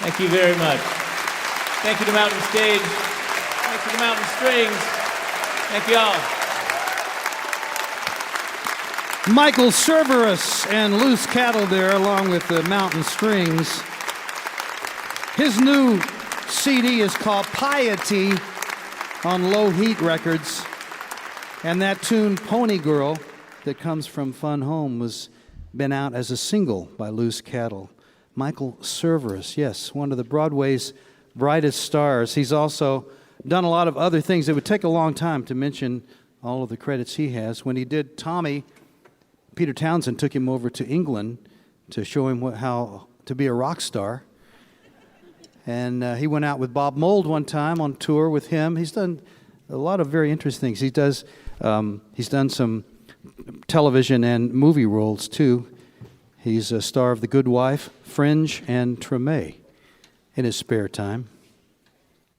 Thank you very much. Thank you to Mountain Stage. Thank you to Mountain Strings. Thank you all. Michael Cerveris and Loose Cattle there, along with the Mountain Strings. His new CD is called Piety on Low Heat Records. And that tune, Pony Girl, that comes from Fun Home, was been out as a single by Loose Cattle. Michael Cerveris, yes, one of the Broadway's brightest stars. He's also done a lot of other things. It would take a long time to mention all of the credits he has. When he did Tommy, Peter Townsend took him over to England to show him how to be a rock star. And he went out with Bob Mould one time on tour with him. He's done a lot of very interesting things. He's done some television and movie roles too. He's a star of The Good Wife, Fringe, and Treme in his spare time.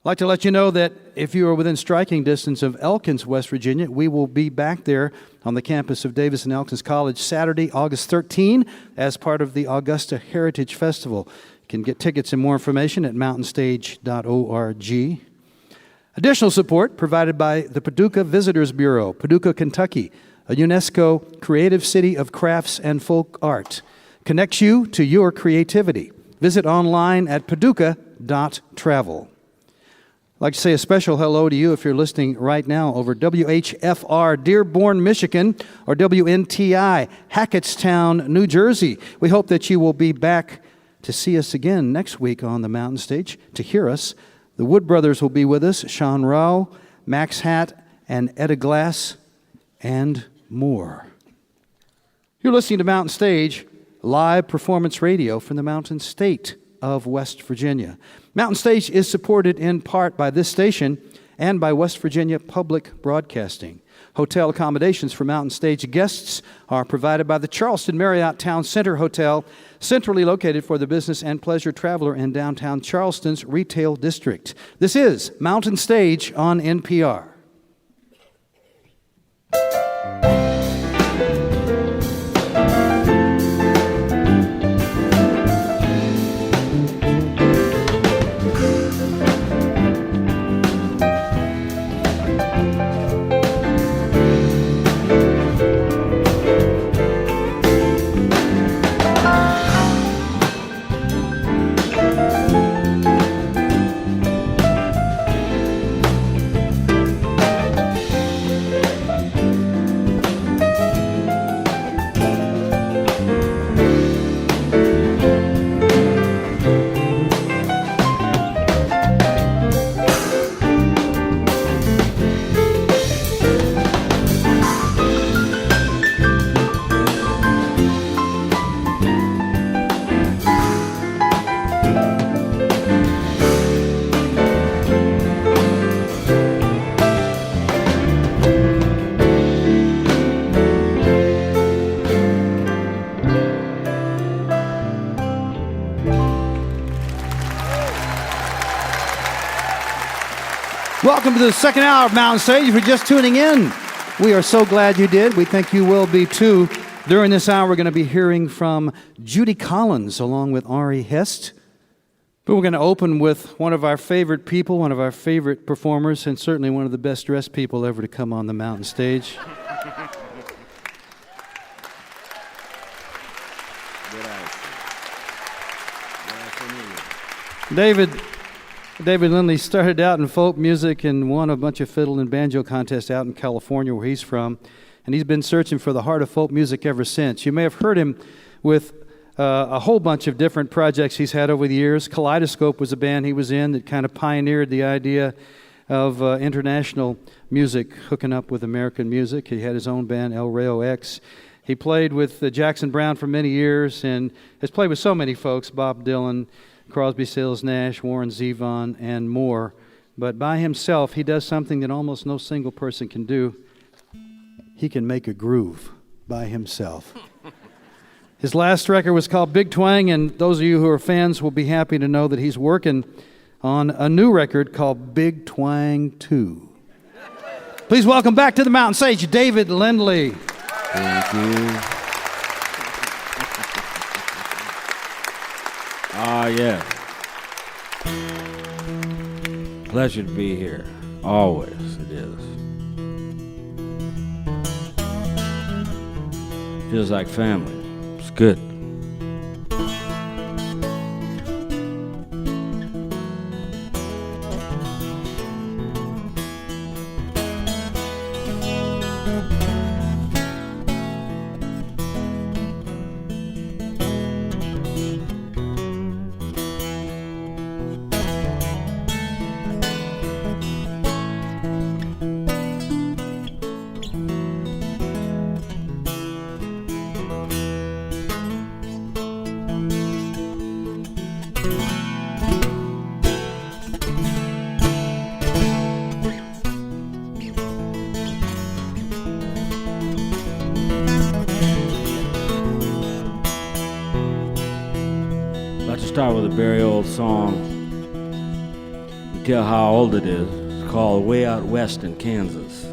I'd like to let you know that if you are within striking distance of Elkins, West Virginia, we will be back there on the campus of Davis and Elkins College Saturday, August 13, as part of the Augusta Heritage Festival. You can get tickets and more information at mountainstage.org. Additional support provided by the Paducah Visitors Bureau, Paducah, Kentucky, a UNESCO creative city of crafts and folk art. Connects you to your creativity. Visit online at paducah.travel. I'd like to say a special hello to you if you're listening right now over WHFR Dearborn, Michigan, or WNTI Hackettstown, New Jersey. We hope that you will be back to see us again next week on the Mountain Stage to hear us. The Wood Brothers will be with us, Sean Rao, Max Hatt, and Etta Glass, and more. You're listening to Mountain Stage, live performance radio from the Mountain State of West Virginia. Mountain Stage is supported in part by this station and by West Virginia Public Broadcasting. Hotel accommodations for Mountain Stage guests are provided by the Charleston Marriott Town Center Hotel, centrally located for the business and pleasure traveler in downtown Charleston's retail district. This is Mountain Stage on NPR. Welcome to the second hour of Mountain Stage. If you're just tuning in, we are so glad you did. We think you will be too. During this hour, we're going to be hearing from Judy Collins along with Ari Hest. But we're going to open with one of our favorite people, one of our favorite performers, and certainly one of the best dressed people ever to come on the Mountain Stage. David Lindley started out in folk music and won a bunch of fiddle and banjo contests out in California, where he's from. And he's been searching for the heart of folk music ever since. You may have heard him with a whole bunch of different projects he's had over the years. Kaleidoscope was a band he was in that kind of pioneered the idea of international music hooking up with American music. He had his own band, El Rayo X. He played with Jackson Browne for many years and has played with so many folks, Bob Dylan, Crosby, Stills, Nash, Warren Zevon, and more. But by himself, he does something that almost no single person can do. He can make a groove by himself. His last record was called Big Twang, and those of you who are fans will be happy to know that he's working on a new record called Big Twang 2. Please welcome back to the Mountain Stage, David Lindley. Thank you. Yeah. Pleasure to be here. Always, it is. Feels like family. It's good. Start with a very old song. You tell how old it is. It's called Way Out West in Kansas.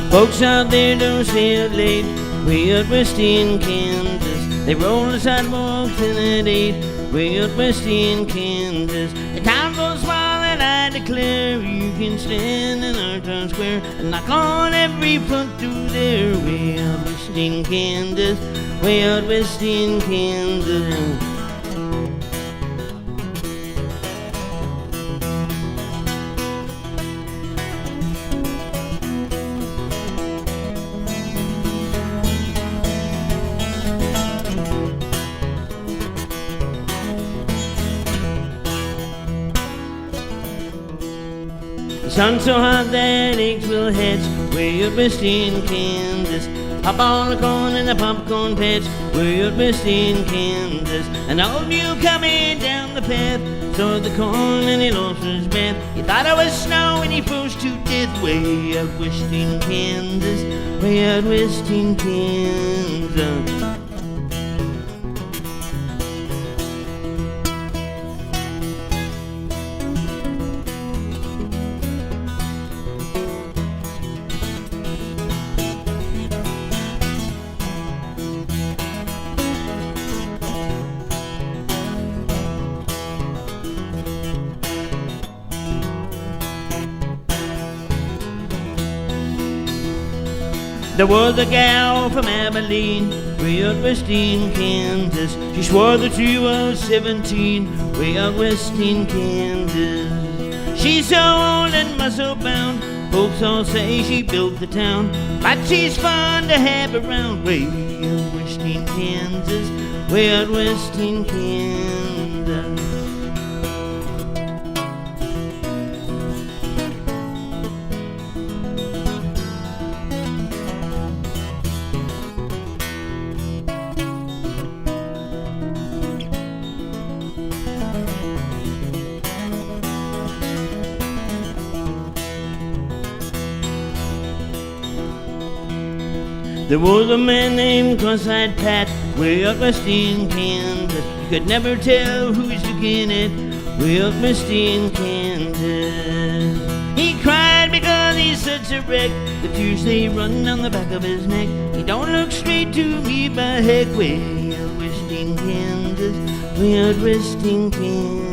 Folks out there don't stay up late, way out west in Kansas. They roll the sidewalks in at 8, way out west in Kansas. The town goes small and I declare, you can stand in our town square and knock on every front door there. Way out west in Kansas, way out west in Kansas. Sun so hot that eggs will hatch, way out west in Kansas. Hop on the corn in the popcorn patch, way out west in Kansas. And all of you coming down the path, saw the corn and he lost his breath. He thought it was snow and he froze to death, way out west in Kansas, way out west in Kansas. There was a gal from Abilene, way out west in Kansas. She swore that she was 17, way out west in Kansas. She's so old and muscle bound, folks all say she built the town. But she's fun to have around, way out west in Kansas, way out west in Kansas. There was a man named Cross-Eyed Pat way out west in Kansas. You could never tell who he's looking at way out west in Kansas. He cried because he's such a wreck. The tears they run down the back of his neck. He don't look straight to me, by heck, way out west in Kansas, way out west in Kansas.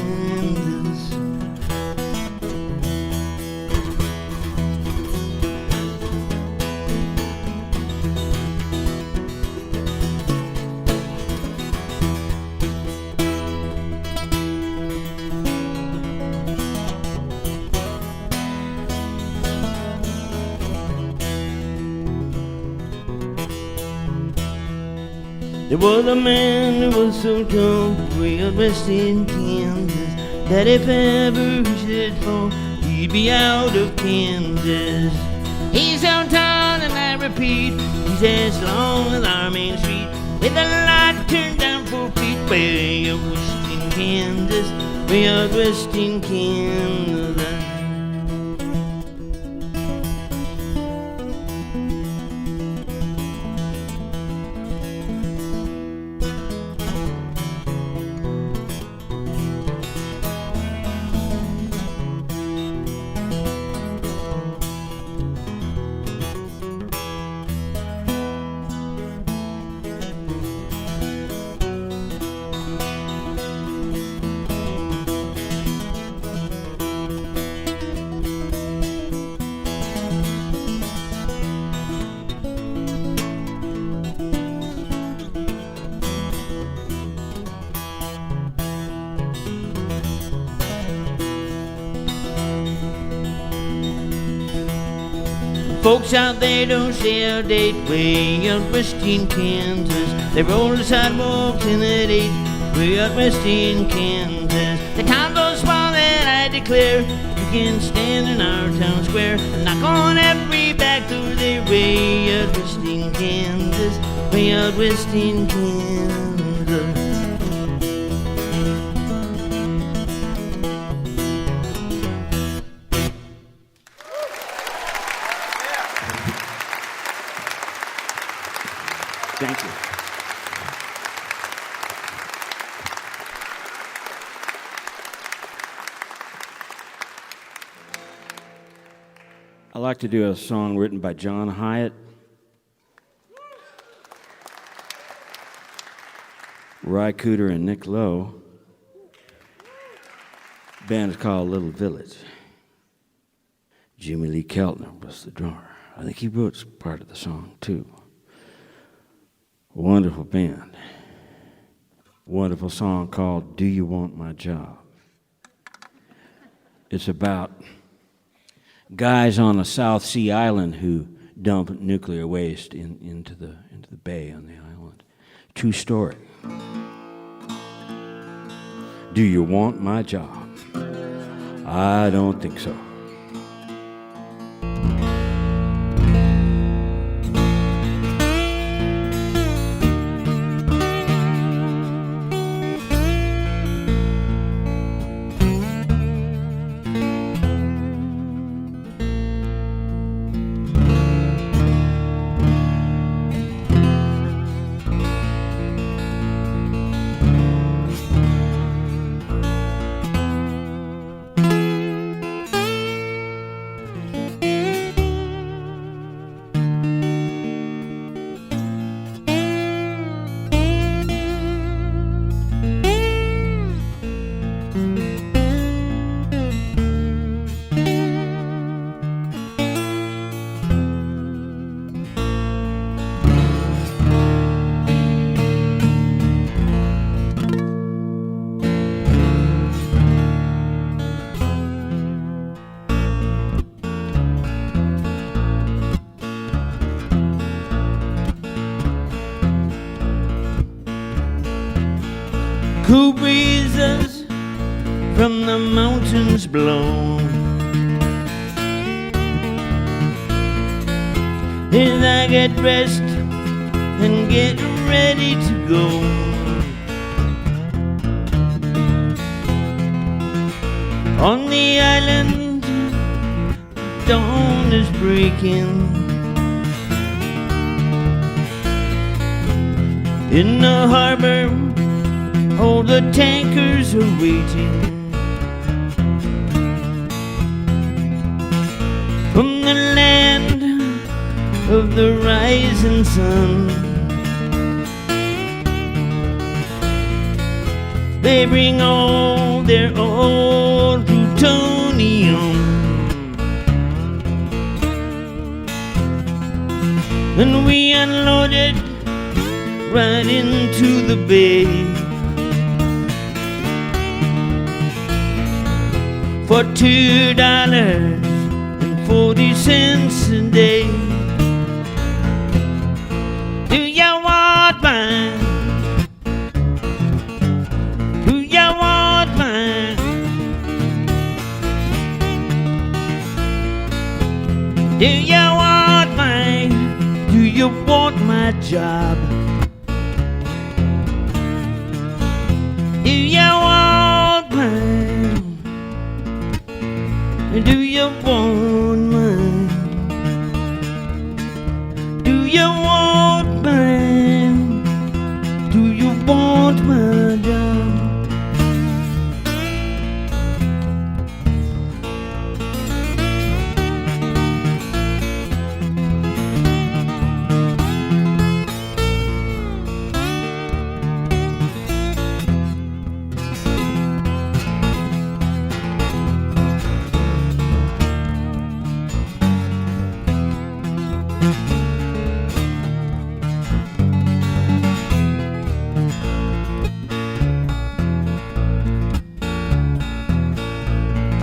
There was a man who was so tall, way out west in Kansas, that if ever he should fall, he'd be out of Kansas. He's so tall, and I repeat, he's as long as our main street, with a light turned down 4 feet, way out west in Kansas, way out west in Kansas. Folks out there don't share a date way out west in Kansas. They roll the sidewalks in at 8 way out west in Kansas. The town goes small and I declare you can stand in our town square and knock on every back door there way out west in Kansas, way out west in Kansas. Thank you. I like to do a song written by John Hyatt. Ry Cooder and Nick Lowe. The band is called Little Village. Jimmy Lee Keltner was the drummer. I think he wrote part of the song too. Wonderful band. Wonderful song called Do You Want My Job? It's about guys on a South Sea island who dump nuclear waste into the bay on the island. True story. Do you want my job? I don't think so. Cool breezes from the mountains blow as I get dressed and get ready to go. On the island, dawn is breaking. In the harbor, all the tankers are waiting. From the land of the rising sun, they bring all their old plutonium, and we unload it right into the bay for $2.40 a day. Do you want mine? Do you want mine? Do you want mine? Do you want my job? Do you want mine? Do you want mine? Do you want mine? Do you want my job?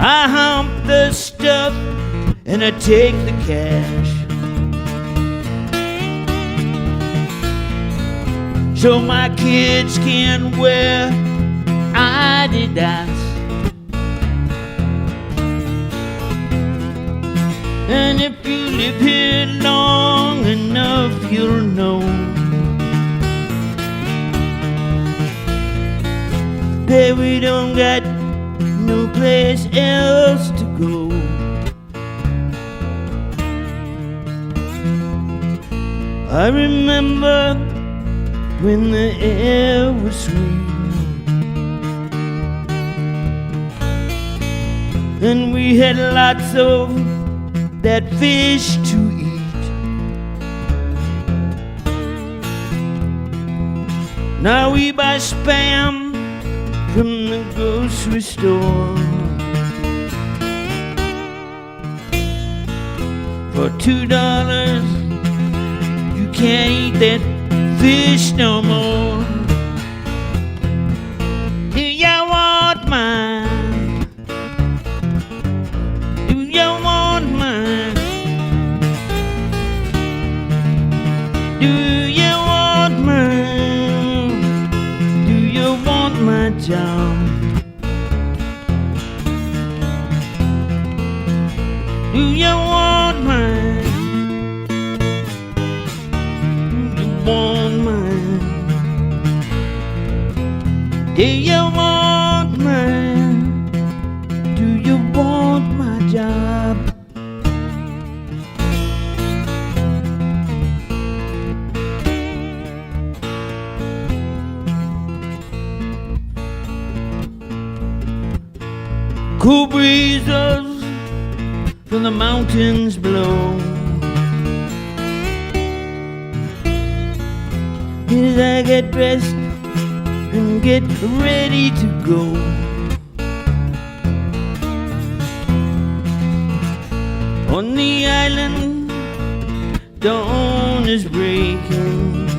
I hump the stuff and I take the cash, so my kids can wear Adidas. And if you live here long enough, you'll know that we don't got no place else to go. I remember when the air was sweet and we had lots of that fish to eat. Now we buy Spam from the grocery store for $2. You can't eat that fish no more. Do you want mine? Do you want mine? Do you want mine? Do you want my job? Do you want mine? Do you want mine? Do you want mine? Do you want my job? Cool breezes from the mountains blow as I get dressed and get ready to go. On the island, dawn is breaking.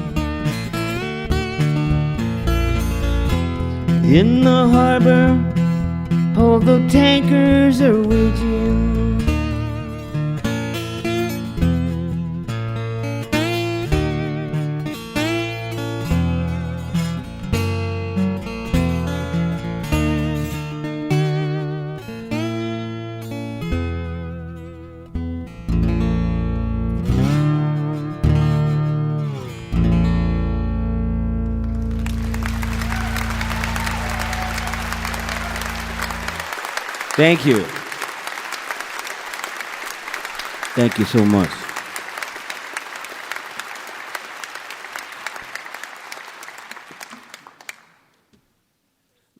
In the harbor, all the tankers are waiting. Thank you. Thank you so much.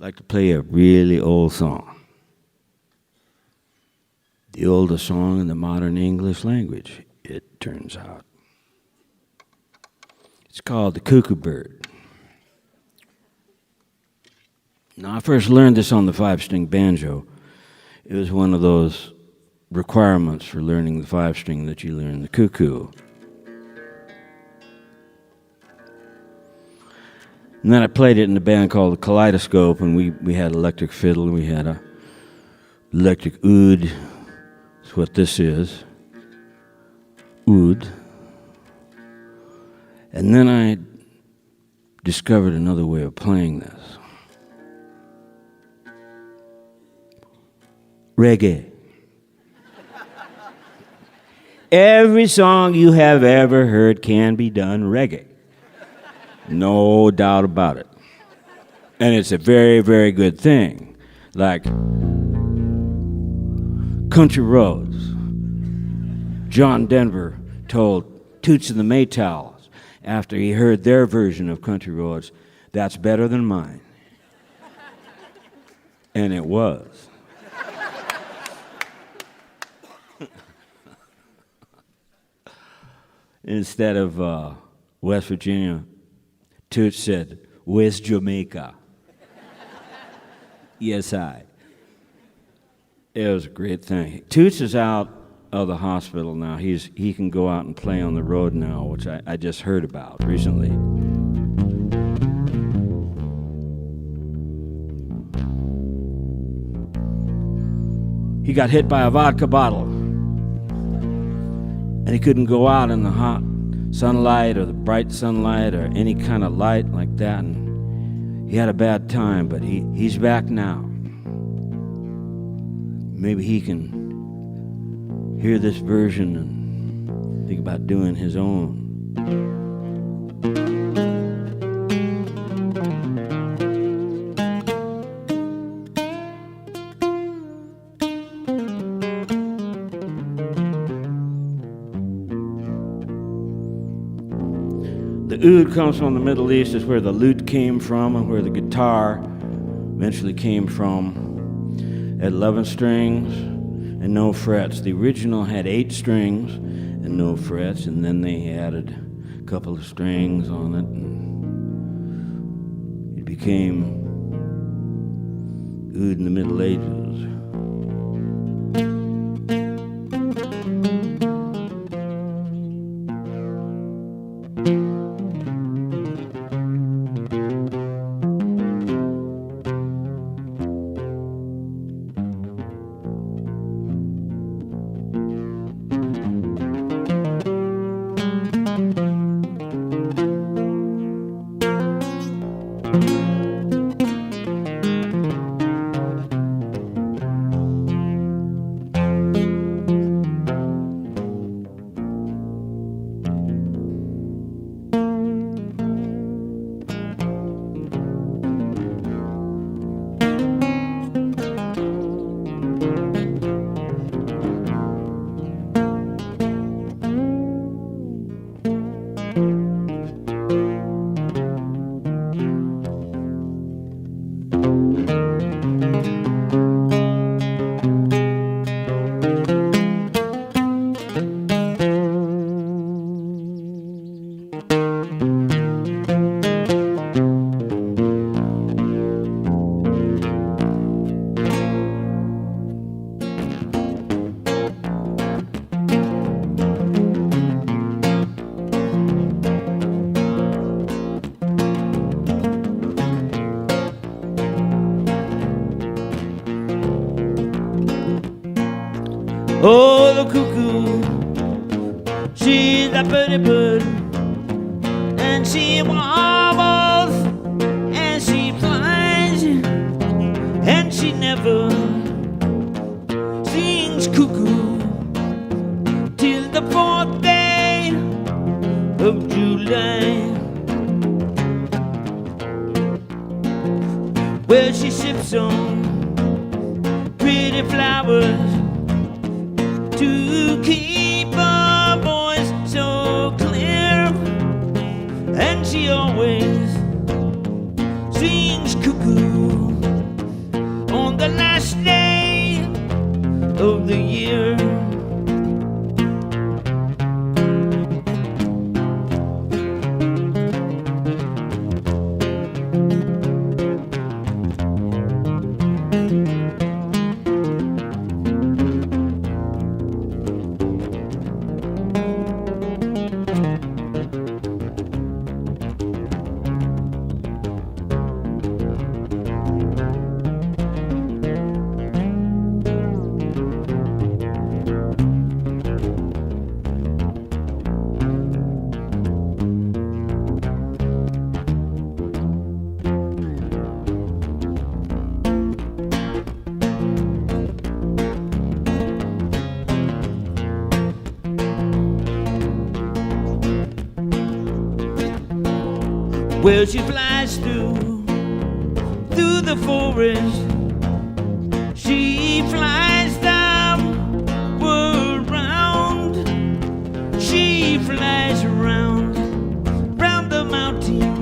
like to play a really old song. The oldest song in the modern English language, it turns out. It's called The Cuckoo Bird. Now, I first learned this on the 5-string banjo. It was one of those requirements for learning the 5-string that you learn the cuckoo. And then I played it in a band called the Kaleidoscope, and we had electric fiddle, and we had a electric oud. That's what this is. Oud. And then I discovered another way of playing this. Reggae. Every song you have ever heard can be done reggae. No doubt about it. And it's a very, very good thing. Like Country Roads. John Denver told Toots and the Maytals after he heard their version of Country Roads, "That's better than mine." And it was. Instead of West Virginia, Toots said, "Where's Jamaica?" Yes, I. It was a great thing. Toots is out of the hospital now. He can go out and play on the road now, which I just heard about recently. He got hit by a vodka bottle, and he couldn't go out in the hot sunlight or the bright sunlight or any kind of light like that, and he had a bad time, but he's back now. Maybe he can hear this version and think about doing his own. The oud comes from the Middle East. It's where the lute came from and where the guitar eventually came from. It had 11 strings and no frets. The original had 8 strings and no frets, and then they added a couple of strings on it, and it became oud in the Middle Ages. Oh, the cuckoo, she's a pretty bird, and she warbles, and she flies, and she never sings cuckoo till the 4th day of July, where she sips on pretty flowers to keep her voice so clear, and she always sings cuckoo last day of the year. Well, she flies through the forest. She flies the world round. She flies around the mountain,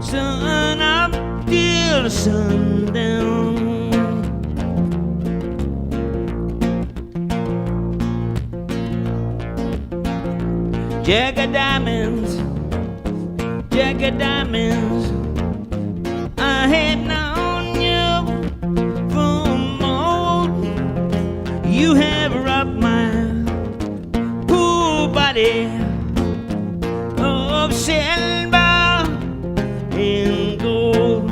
sun up till sundown. Jagged diamonds, jagged diamonds, I had known you from old. You have robbed my poor body of silver and gold.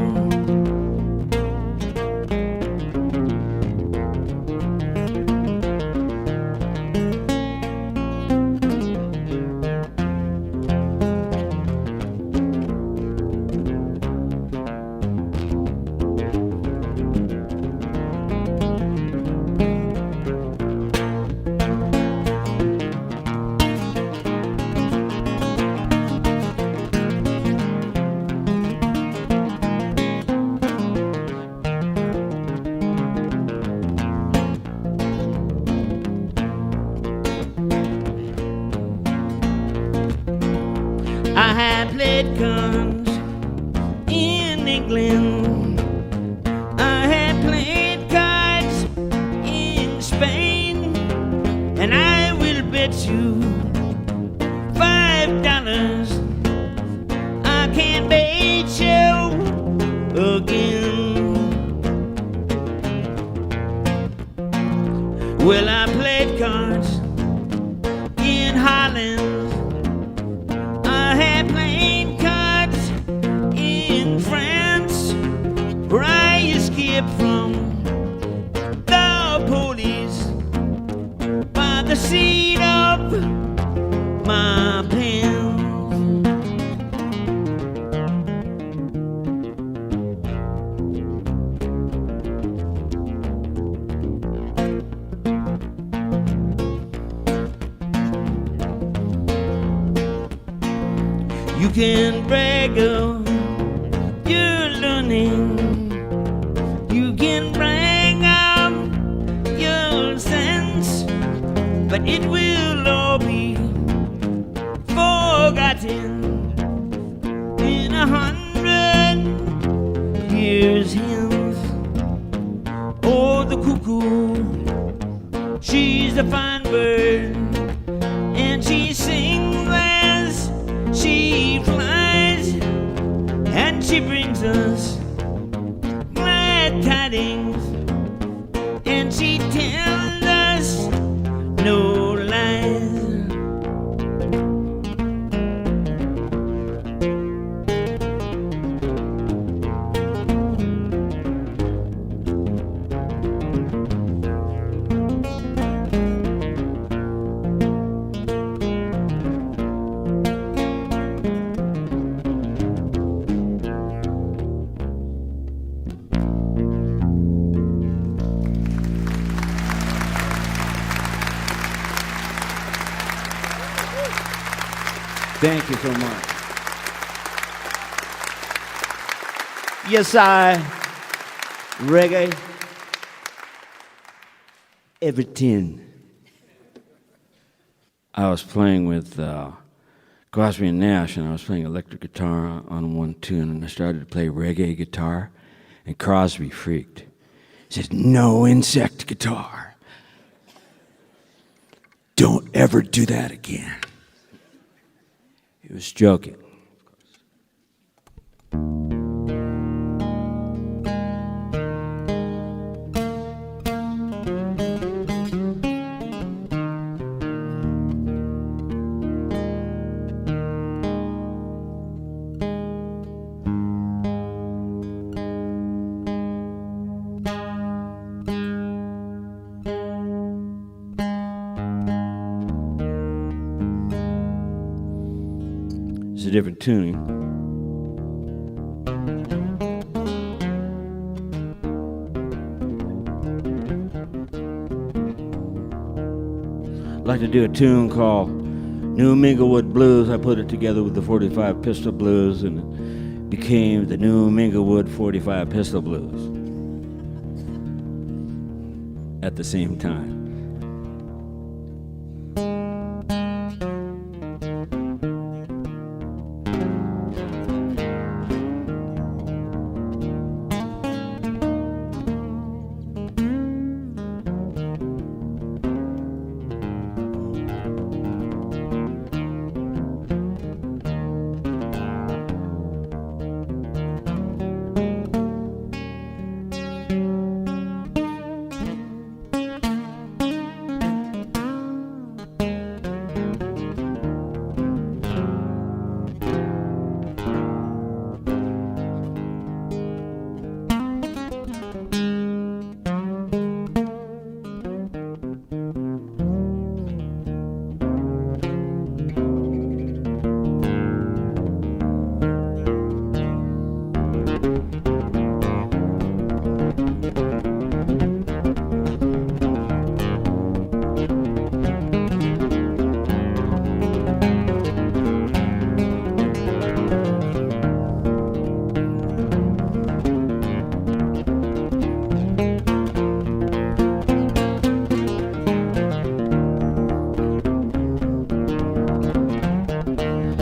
I have played guns in England. I have played cards in Spain, and I will bet you $5 I can't bait you again. Well, I played cards in Holland. I had played cards in France, where I escaped from the police by the seat of my pants. You can brag of your learning. You can brag of your sense, but it will all be forgotten in 100 years hence. Oh, the cuckoo, she's a fine bird, and she sings as she flies, and she brings us glad tidings, and she tells us no lies. Thank you so much. Yes, I reggae everything. I was playing with Crosby and Nash, and I was playing electric guitar on one tune, and I started to play reggae guitar, and Crosby freaked. says, "No insect guitar. Don't ever do that again." He was joking. It's a different tuning. I'd like to do a tune called New Minglewood Blues. I put it together with the 45 Pistol Blues, and it became the New Minglewood 45 Pistol Blues at the same time.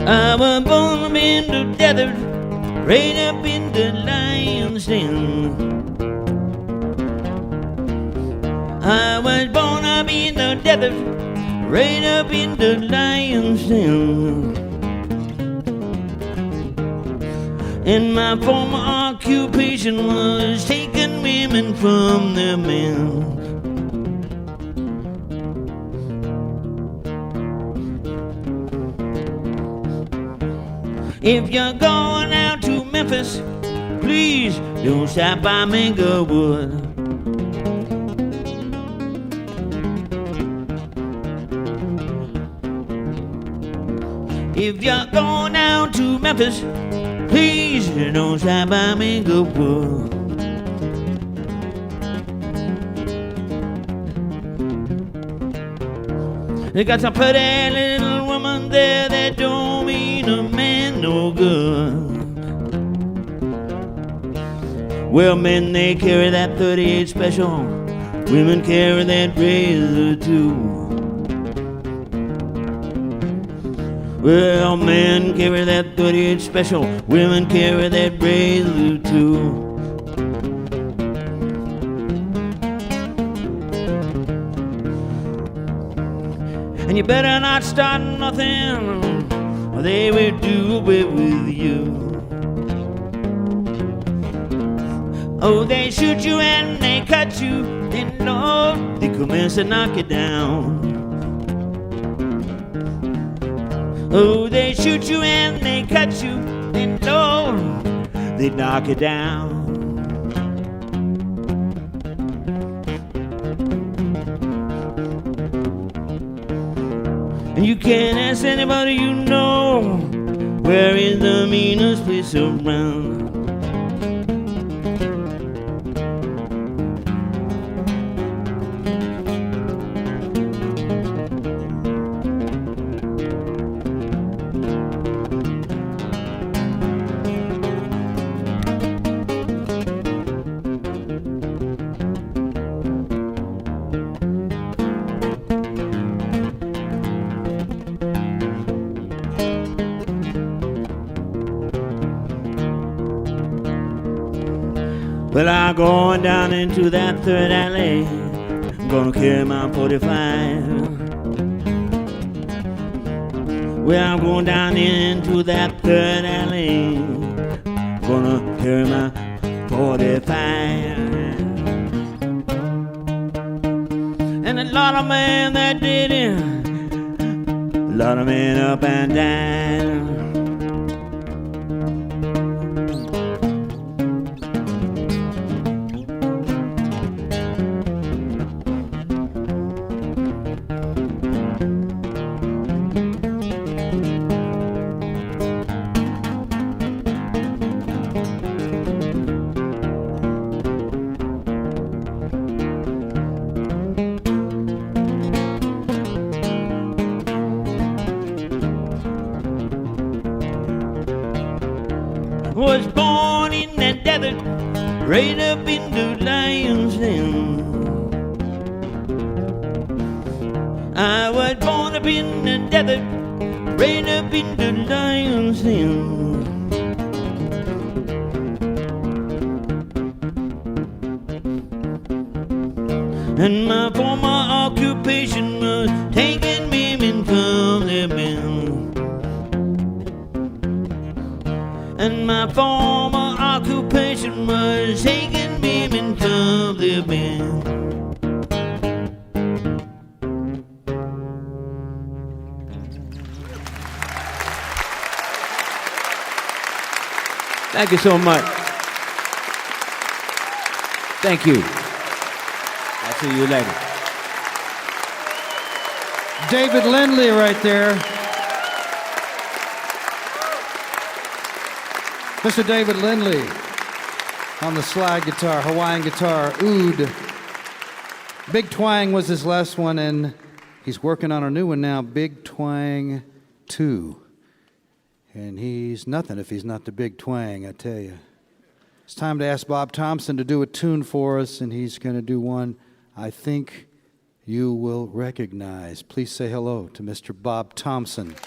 I was born up in the desert, right up in the lion's den. I was born up in the desert, right up in the lion's den. And my former occupation was taking women from their men. If you're going out to Memphis, please don't stop by Minglewood. If you're going out to Memphis, please don't stop by Minglewood. They got some pretty little woman there that don't mean a man no good. Well, men, they carry that 38 special. Women carry that razor too. Well, men carry that 38 special. Women carry that razor too. And you better not start nothing, or they will do away with you. Oh, they shoot you and they cut you, then Lord, they commence to knock you down. Oh, they shoot you and they cut you, then Lord, they knock you down. And you can't ask anybody you know, where is the meanest place around? I'm going down into that third alley. I'm gonna carry my 45. Well, I'm going down into that third alley. I'm gonna carry my 45. And a lot of men that did it, a lot of men up and down. Was born in that desert, right up in the lion's den. I was born up in the desert, right up in the lion's den. And my former occupation was taking women from their men. And my former occupation was taking women from the bed. Thank you so much. Thank you. I'll see you later. David Lindley right there. Mr. David Lindley on the slide guitar, Hawaiian guitar, oud. Big Twang was his last one, and he's working on a new one now, Big Twang 2. And he's nothing if he's not the Big Twang, I tell you. It's time to ask Bob Thompson to do a tune for us, and he's going to do one I think you will recognize. Please say hello to Mr. Bob Thompson.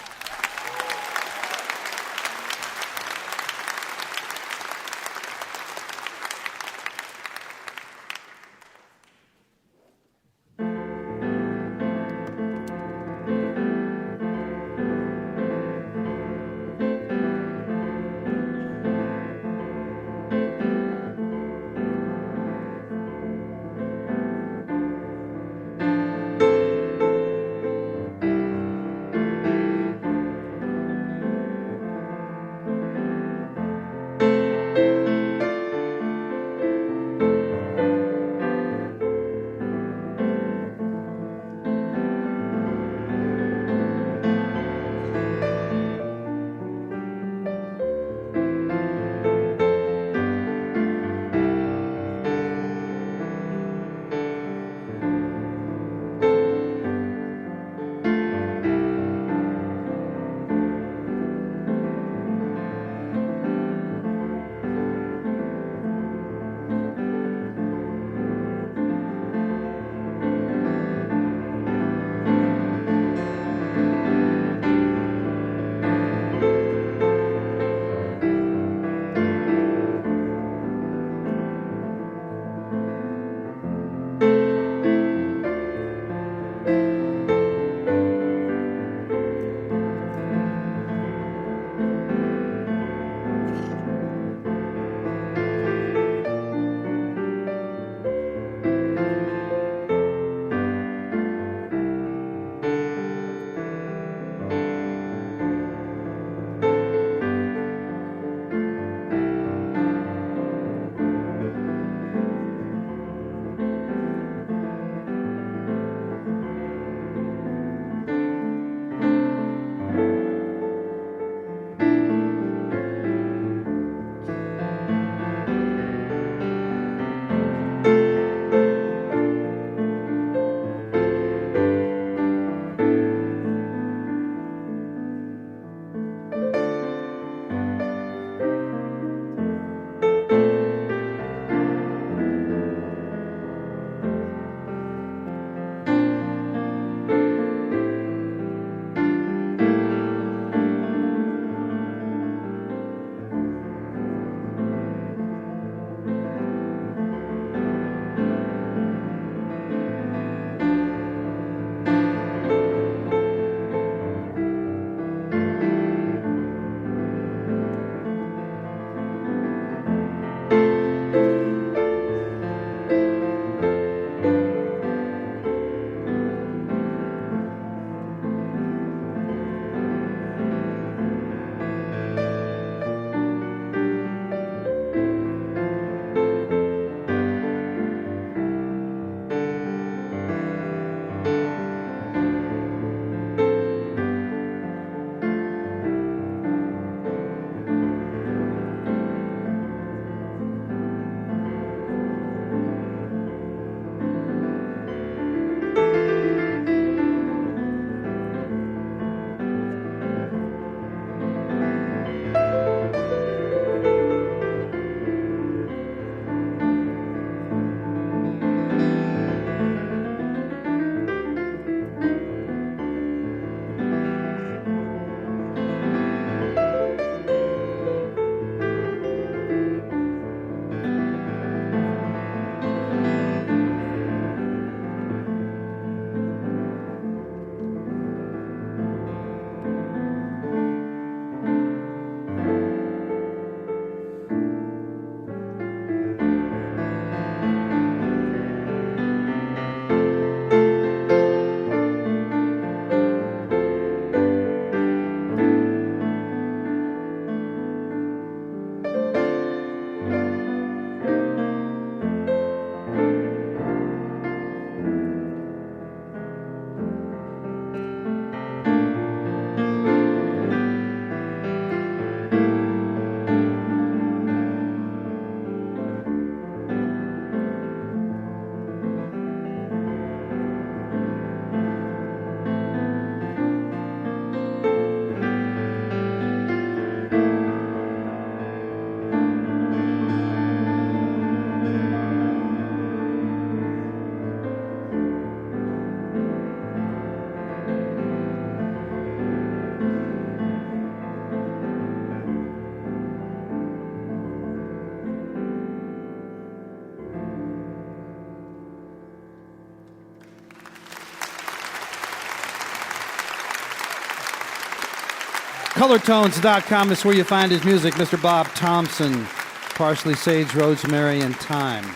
Colortones.com is where you find his music. Mr. Bob Thompson, Parsley, Sage, Rosemary, and Thyme.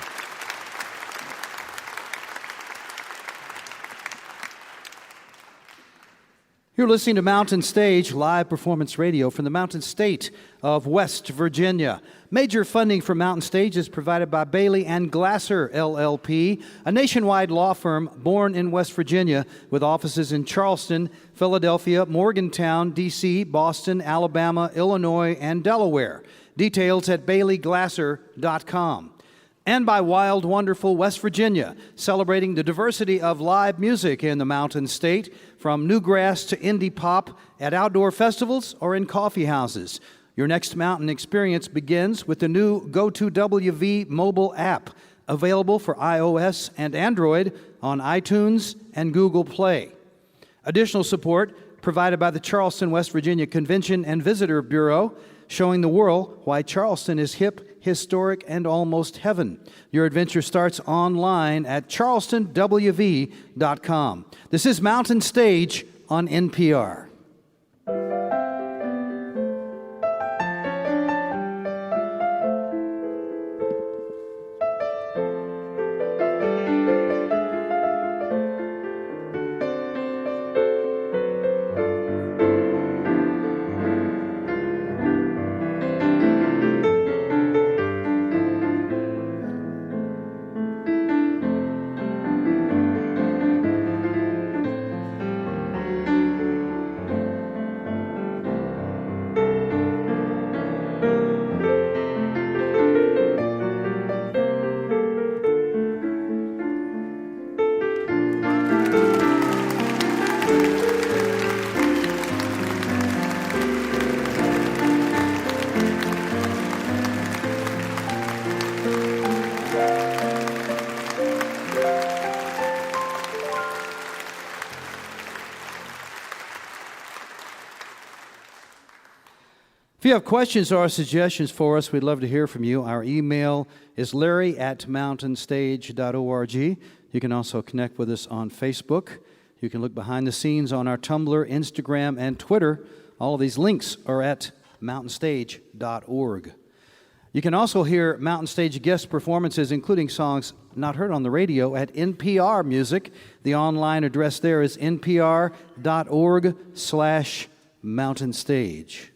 You're listening to Mountain Stage, live performance radio from the Mountain State of West Virginia. Major funding for Mountain Stage is provided by Bailey and Glasser, LLP, a nationwide law firm born in West Virginia with offices in Charleston, Philadelphia, Morgantown, D.C., Boston, Alabama, Illinois, and Delaware. Details at baileyglasser.com. And by Wild, Wonderful West Virginia, celebrating the diversity of live music in the Mountain State, from newgrass to indie pop at outdoor festivals or in coffee houses. Your next mountain experience begins with the new Go2WV mobile app, available for iOS and Android on iTunes and Google Play. Additional support provided by the Charleston, West Virginia Convention and Visitor Bureau, showing the world why Charleston is hip, historic, and almost heaven. Your adventure starts online at charlestonwv.com. This is Mountain Stage on NPR. If you have questions or suggestions for us, we'd love to hear from you. Our email is larry@mountainstage.org. You can also connect with us on Facebook. You can look behind the scenes on our Tumblr, Instagram, and Twitter. All of these links are at mountainstage.org. You can also hear Mountain Stage guest performances, including songs not heard on the radio, at NPR Music. The online address there is npr.org/mountainstage.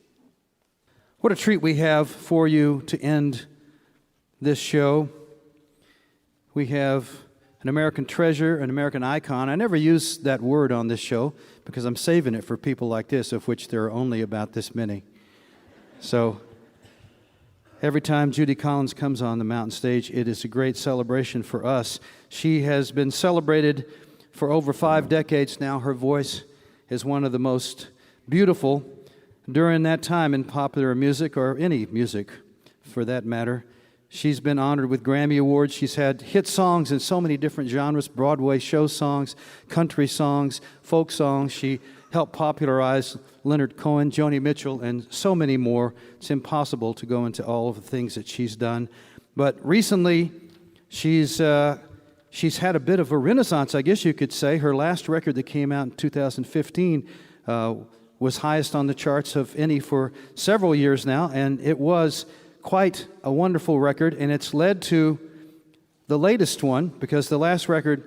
What a treat we have for you to end this show. We have an American treasure, an American icon. I never use that word on this show because I'm saving it for people like this, of which there are only about this many. So every time Judy Collins comes on the Mountain Stage, it is a great celebration for us. She has been celebrated for over 5 decades now. Her voice is one of the most beautiful during that time in popular music, or any music for that matter. She's been honored with Grammy Awards. She's had hit songs in so many different genres: Broadway show songs, country songs, folk songs. She helped popularize Leonard Cohen, Joni Mitchell, and so many more. It's impossible to go into all of the things that she's done. But recently, she's had a bit of a renaissance, I guess you could say. Her last record that came out in 2015 was highest on the charts of any for several years now, and it was quite a wonderful record, and it's led to the latest one, because the last record,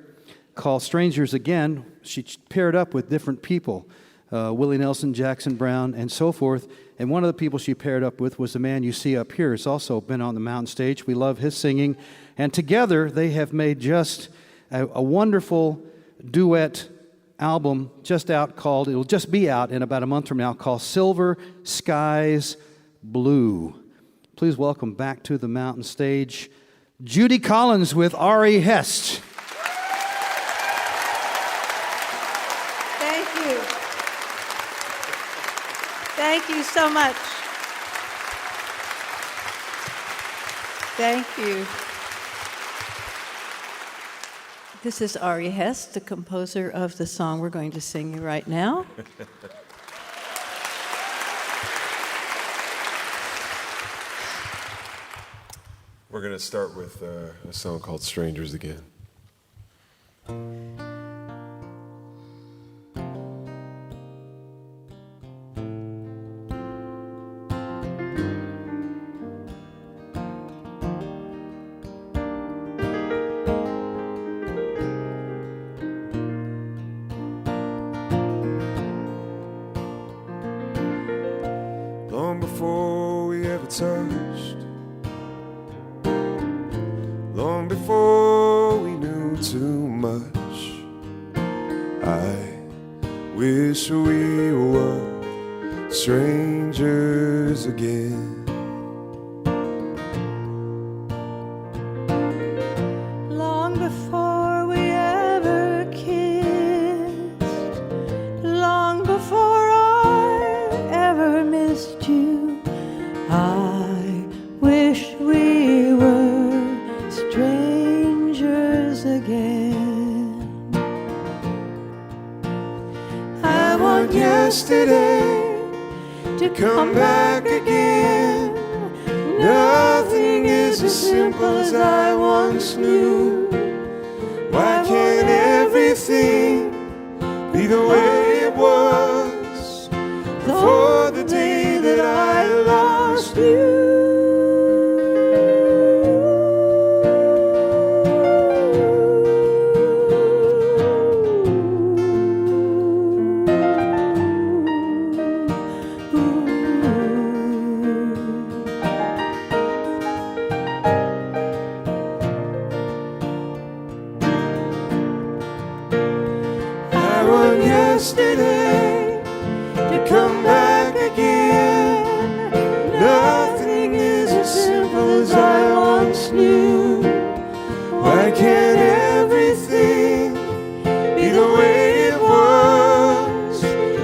called Strangers Again, she paired up with different people, Willie Nelson, Jackson Brown, and so forth, and one of the people she paired up with was the man you see up here. He's also been on the Mountain Stage. We love his singing, and together they have made just a wonderful duet album just out called, it'll just be out in about a month from now, called Silver Skies Blue. Please welcome back to the Mountain Stage, Judy Collins with Ari Hest. Thank you. Thank you so much. Thank you. This is Ari Hest, the composer of the song we're going to sing you right now. We're going to start with a song called Strangers Again. I wish we were strangers again. Long before we ever kissed, long before I ever missed you, I wish we were strangers again. I want yesterday to come back again. Nothing is as simple as I once knew. Why can't everything be the way it was before the day that I lost you? Yesterday to come back again. Nothing is as simple as I once knew. Why can't everything be the way it was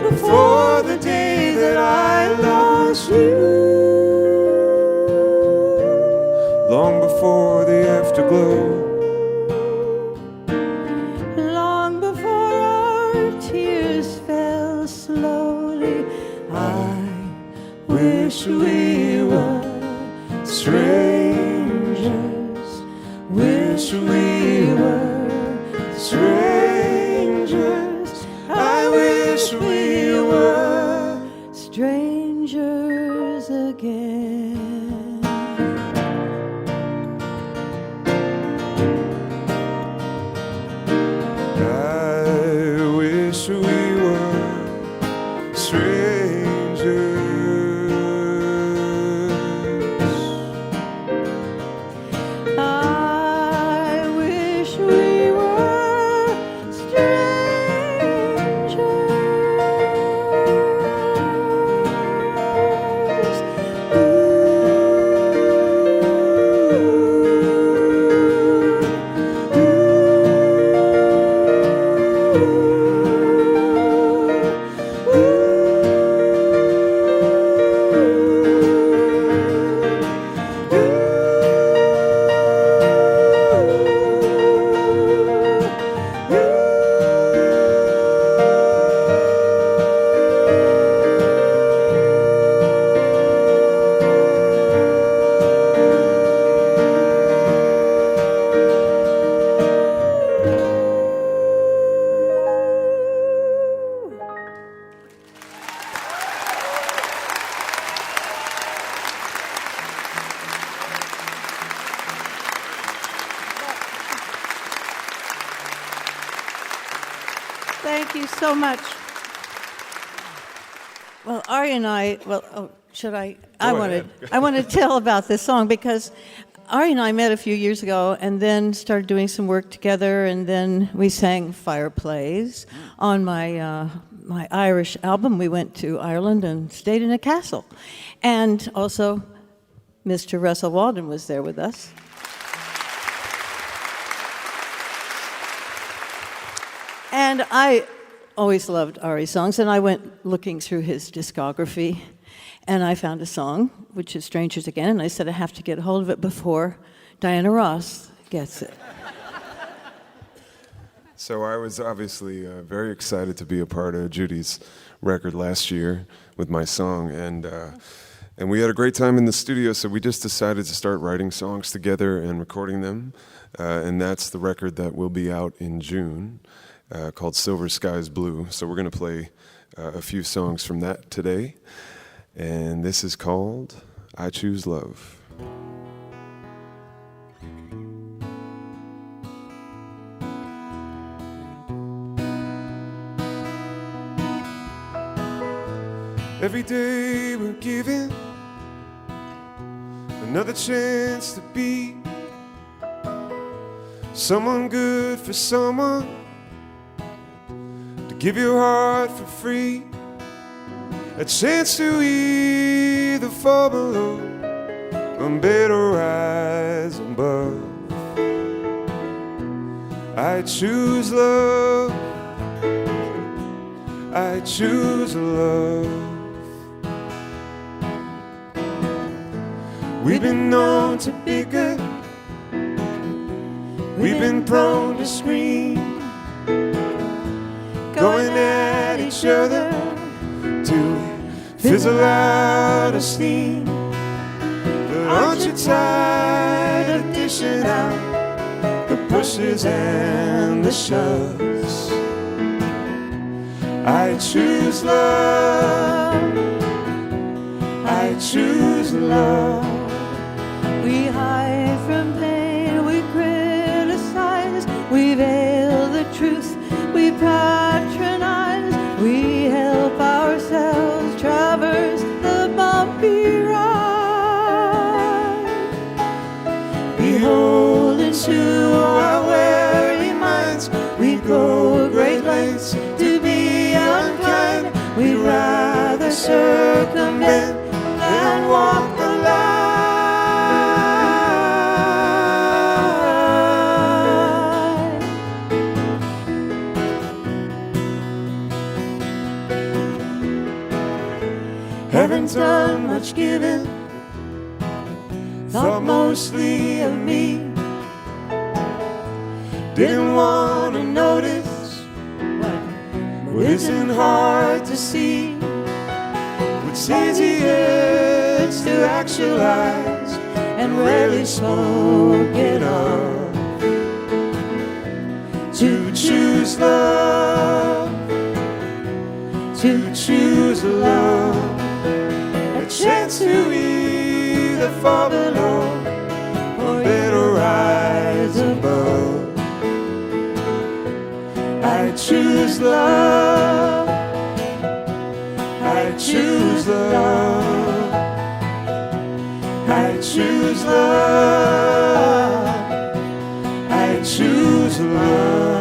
before the day that I lost you? Long before the afterglow, wish we were strangers. Wish we were strangers. I wish we were strangers again. I wish we were strangers. Thank you so much. Well, Ari and I, should I? I want to tell about this song because Ari and I met a few years ago and then started doing some work together, and then we sang Fireplays on my my Irish album. We went to Ireland and stayed in a castle. And also, Mr. Russell Walden was there with us. And I always loved Ari's songs, and I went looking through his discography, and I found a song, which is Strangers Again, and I said I have to get a hold of it before Diana Ross gets it. So I was obviously very excited to be a part of Judy's record last year with my song, and we had a great time in the studio, so we just decided to start writing songs together and recording them, and that's the record that will be out in June. Called Silver Skies Blue. So we're going to play a few songs from that today. And this is called I Choose Love. Every day we're given another chance to be someone good for someone Give your heart for free, a chance to either fall below or better rise above. I choose love, I choose love. We've been known to be good, we've been prone to scream, going at each other to fizzle out a steam. But aren't you tired of dishing out the pushes and the shoves? I choose love, I choose love. We hide from pain, we criticize, we veil the truth, we patronize, we help ourselves traverse the bumpy ride. Beholden to our weary minds, we go great lengths to be unkind. We'd rather circumvent than walk the line. Haven't done much giving, thought mostly of me. Didn't want to notice what isn't hard to see. It's easier to actualize and rarely spoke it of. To choose love, to choose love. A chance to either fall below or better rise above. I choose love, I choose love, I choose love, I choose love.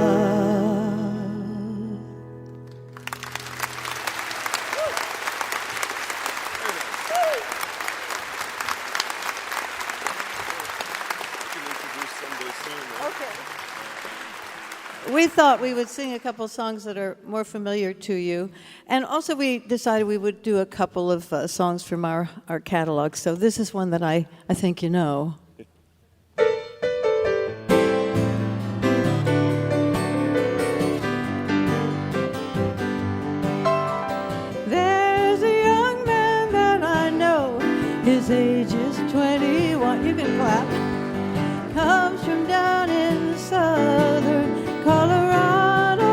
We thought we would sing a couple songs that are more familiar to you. And also we decided we would do a couple of songs from our catalog. So this is one that I think you know. There's a young man that I know, his age is 21. You can clap. Comes from down in the southern Colorado.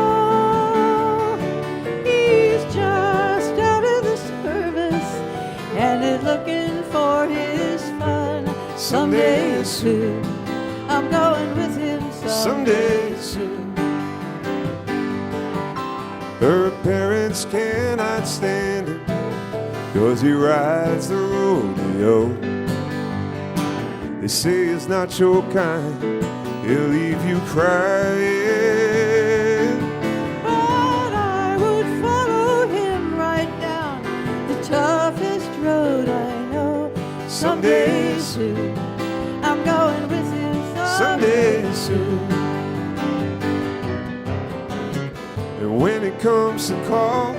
He's just out of the service and is looking for his fun. Someday soon, I'm going with him Someday soon. Her parents cannot stand him 'cause he rides the rodeo. They say he's not your kind, he'll leave you crying. But I would follow him right down the toughest road I know. Someday soon, I'm going with him Someday soon. And when it comes to call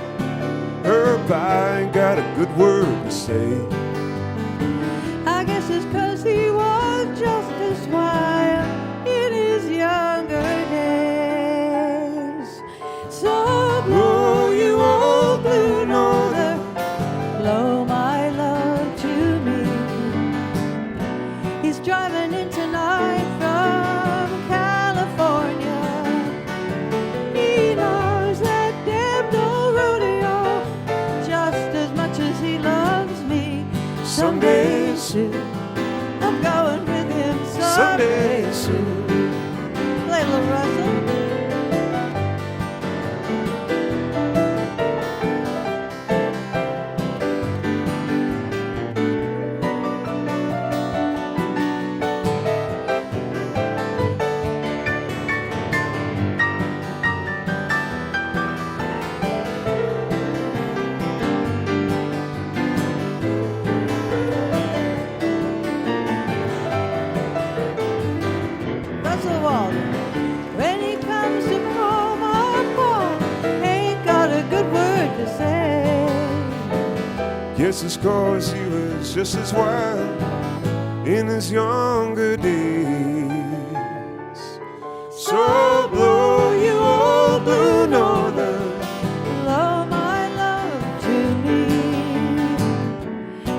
her by, ain't got a good word to say. I guess it's 'cause he was just as wild in his younger days. So blow you old blue norther, blow my love to me. He's driving in tonight from California. He loves that damned old rodeo just as much as he loves me. Someday soon, I'm guess it's 'cause he was just as wild in his younger days. So blow you old blue northern, Blow my love to me.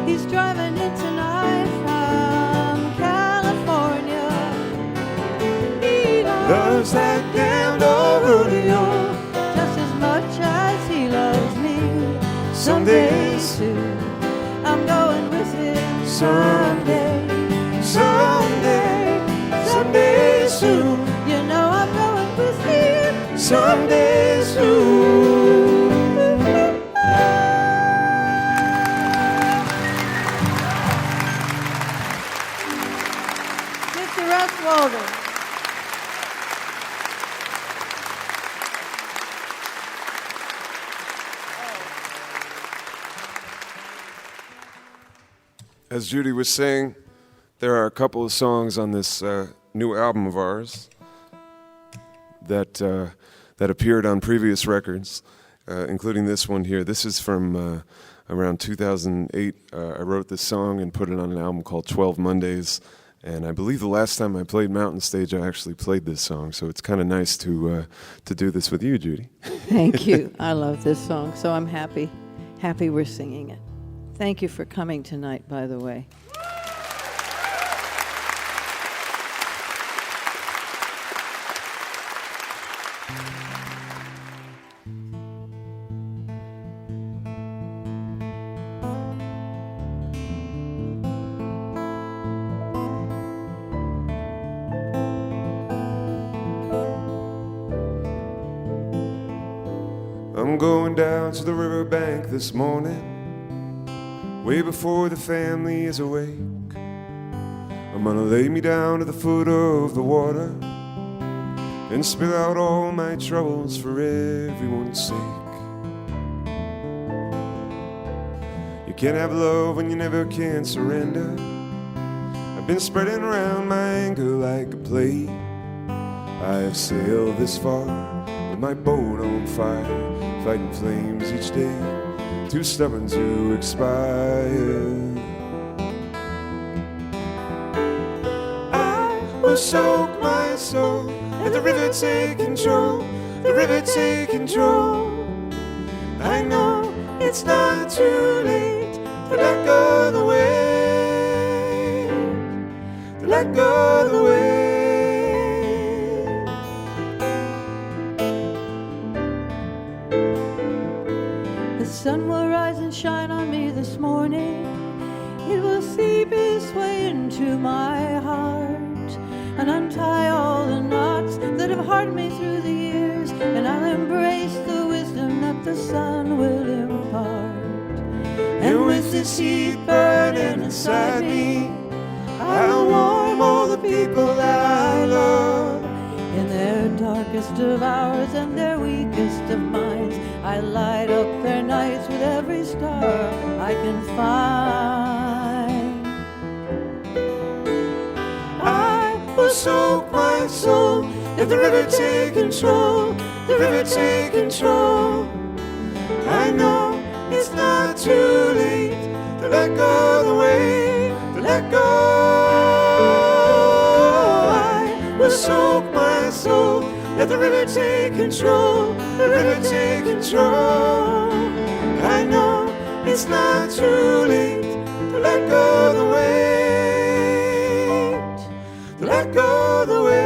He's driving in tonight from California. He loves that damned old rodeo. just as much as he loves me. Someday soon, I'm going with him. Someday, someday, someday soon. You know I'm going with him. Someday soon. Mr. Russ Walden. As Judy was saying, there are a couple of songs on this new album of ours that appeared on previous records, including this one here. This is from around 2008. I wrote this song and put it on an album called 12 Mondays, and I believe the last time I played Mountain Stage, I actually played this song, so it's kind of nice to do this with you, Judy. Thank you. I love this song, so I'm happy we're singing it. Thank you for coming tonight, by the way. I'm going down to the riverbank this morning, way before the family is awake. I'm gonna lay me down at the foot of the water and spill out all my troubles for everyone's sake. You can't have love when you never can surrender. I've been spreading around my anger like a plague. I have sailed this far with my boat on fire, fighting flames each day, too stubborn to expire. I will soak my soul, let the river take control, the river take control. I know it's not too late to let go of the weight, to let go of the weight. The sun will rise and shine on me this morning. It will seep its way into my heart and untie all the knots that have hardened me through the years, and I'll embrace the wisdom that the sun will impart. And with this heat burning inside me, I'll warm all the people that I love. In their darkest of hours and their weakest of minds, I light up their nights with every star I can find. I will soak my soul, let the river take control, the river take control. I know it's not too late to let go of the weight, to let go. I will soak my soul, let the river take control, the river take control. I know it's not too late to let go of the weight, to let go of the weight.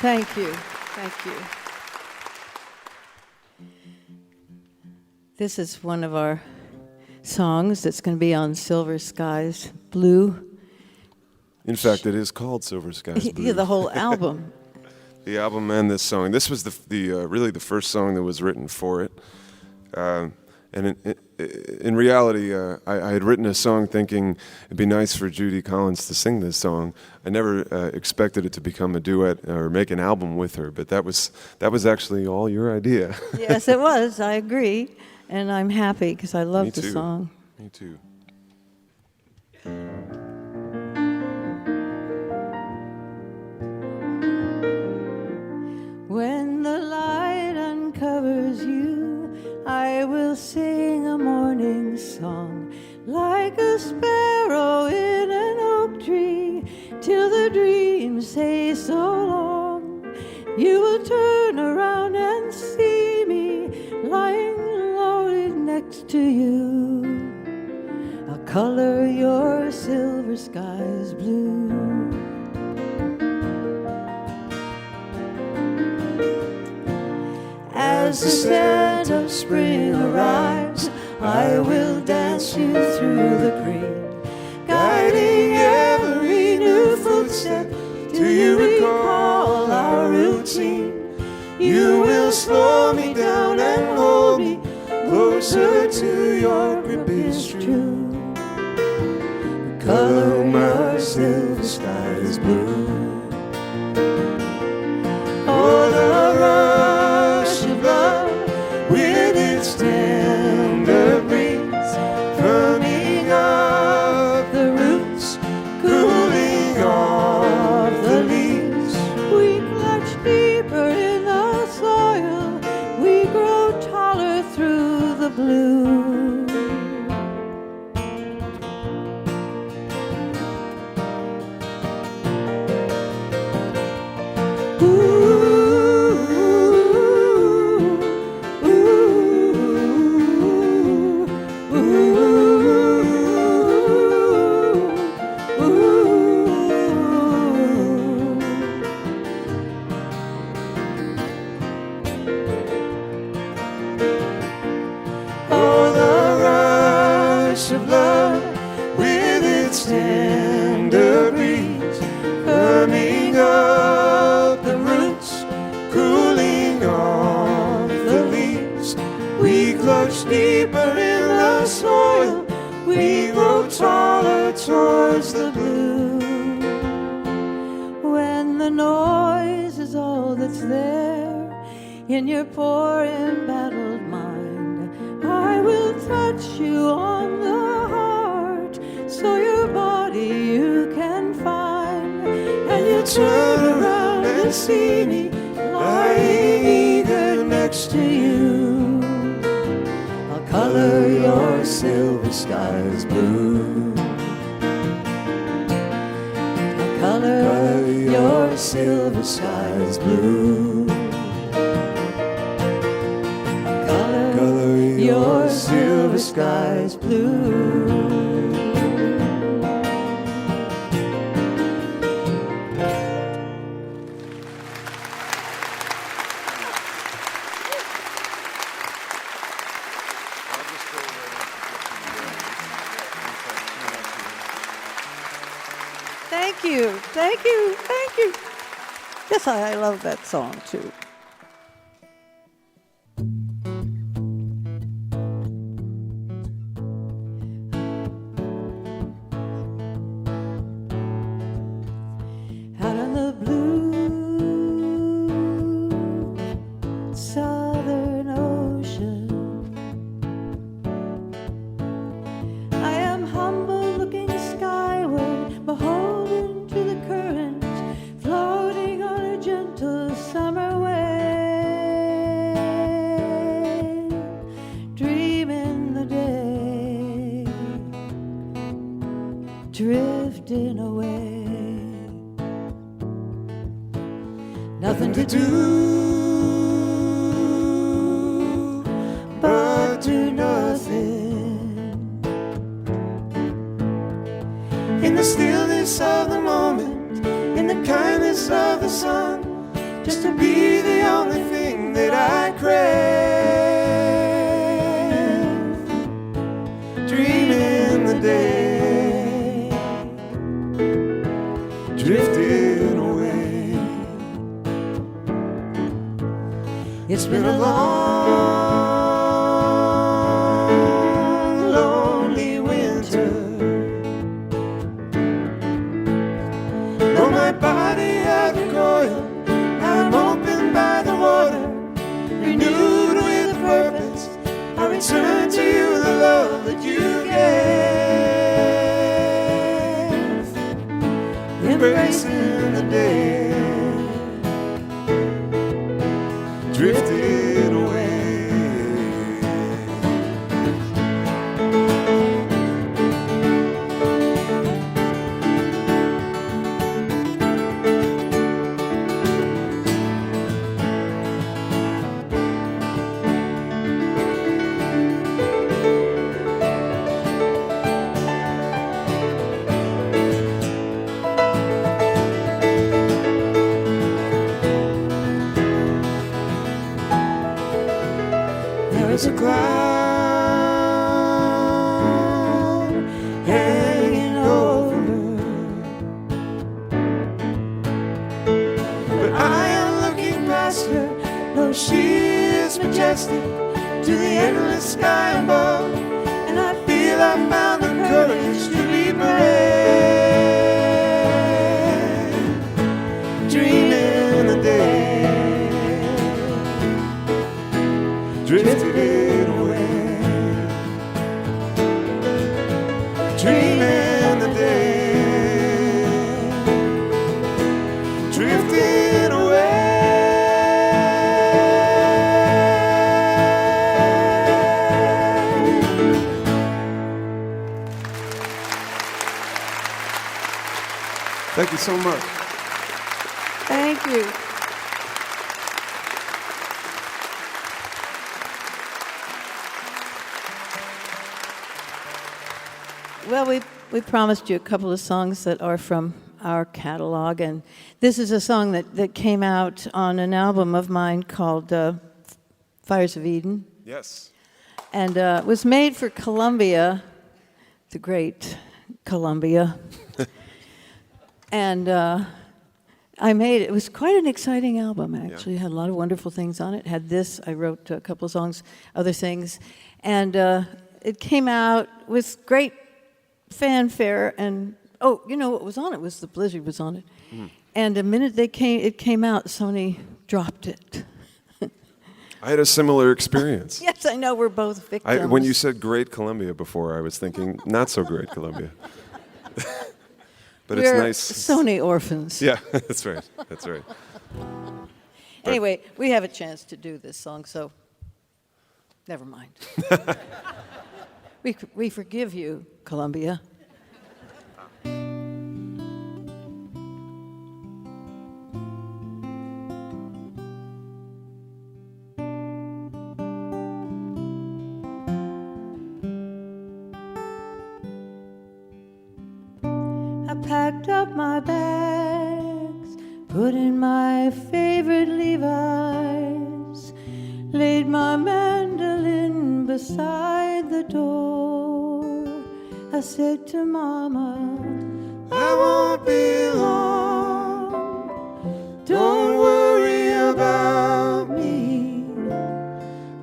Thank you. Thank you. This is one of our songs that's going to be on Silver Skies Blue. In fact, it is called Silver Skies Blue. Yeah, the whole album. The album and this song. This was really the first song that was written for it. And in reality, I had written a song thinking it'd be nice for Judy Collins to sing this song. I never expected it to become a duet or make an album with her, but that was actually all your idea. Yes, it was. I agree. And I'm happy because I love the song. Me too. When the light uncovers you, I will sing a morning song like a sparrow in an oak tree till the dreams say so long. You will turn around and see me lying low next to you. I'll color your silver skies blue. As the scent of spring arrives, I will dance you through the green, guiding every new footstep till you recall our routine. You will slow me down and hold me closer to your grip is true. The color of my silver skies blue. Oh, the rush of love with its tender breeze, firming up the roots, cooling off the leaves. We clutch deeper in the soil, we grow taller through the blue. Towards the blue. When the noise is all that's there in your poor embattled mind, I will touch you on the heart so your body you can find, and you turn around and see me lying eager next to you. I'll color your silver skies blue. Color your silver skies blue. Color your silver skies blue. Thank you, thank you, thank you. Yes, I love that song too. Out on the blue southern ocean, I am humble looking skyward, beholden to the current, floating on a gentle summer wave, dreaming the day, drifting away. Nothing to do but do nothing. In the stillness of the moment, in the kindness of the sun, just to be the only thing that I crave. Dreaming the day, drifting away. It's been a long, lonely winter. Though my body had recoiled, I'm open by the water, renewed with a purpose. I return to you the love that you gave, embracing the day, drifting away. There's a cloud hanging over, but I am looking past her. No, she is majestic to the endless sky above, and I feel I found the courage to be brave. Dreaming the day, drifting away, dreaming the day, drifting away. Thank you so much. Thank you. Well, we promised you a couple of songs that are from our catalog, and this is a song that came out on an album of mine called Fires of Eden. Yes. And was made for Columbia, the great Columbia. And I made it. It was quite an exciting album, actually. It had a lot of wonderful things on it. It had this. I wrote a couple of songs, other things. And it came out with great fanfare. And, oh, you know what was on it? Was the blizzard was on it. Mm. And the minute it came out, Sony dropped it. I had a similar experience. Yes, I know. We're both victims. When you said great Columbia before, I was thinking not so great Columbia. But We're it's nice. Sony orphans. Yeah, that's right. That's right. Anyway, we have a chance to do this song, so never mind. we forgive you, Columbia. Packed up my bags, put in my favorite Levi's, laid my mandolin beside the door. I said to Mama, I won't be long, don't worry about me,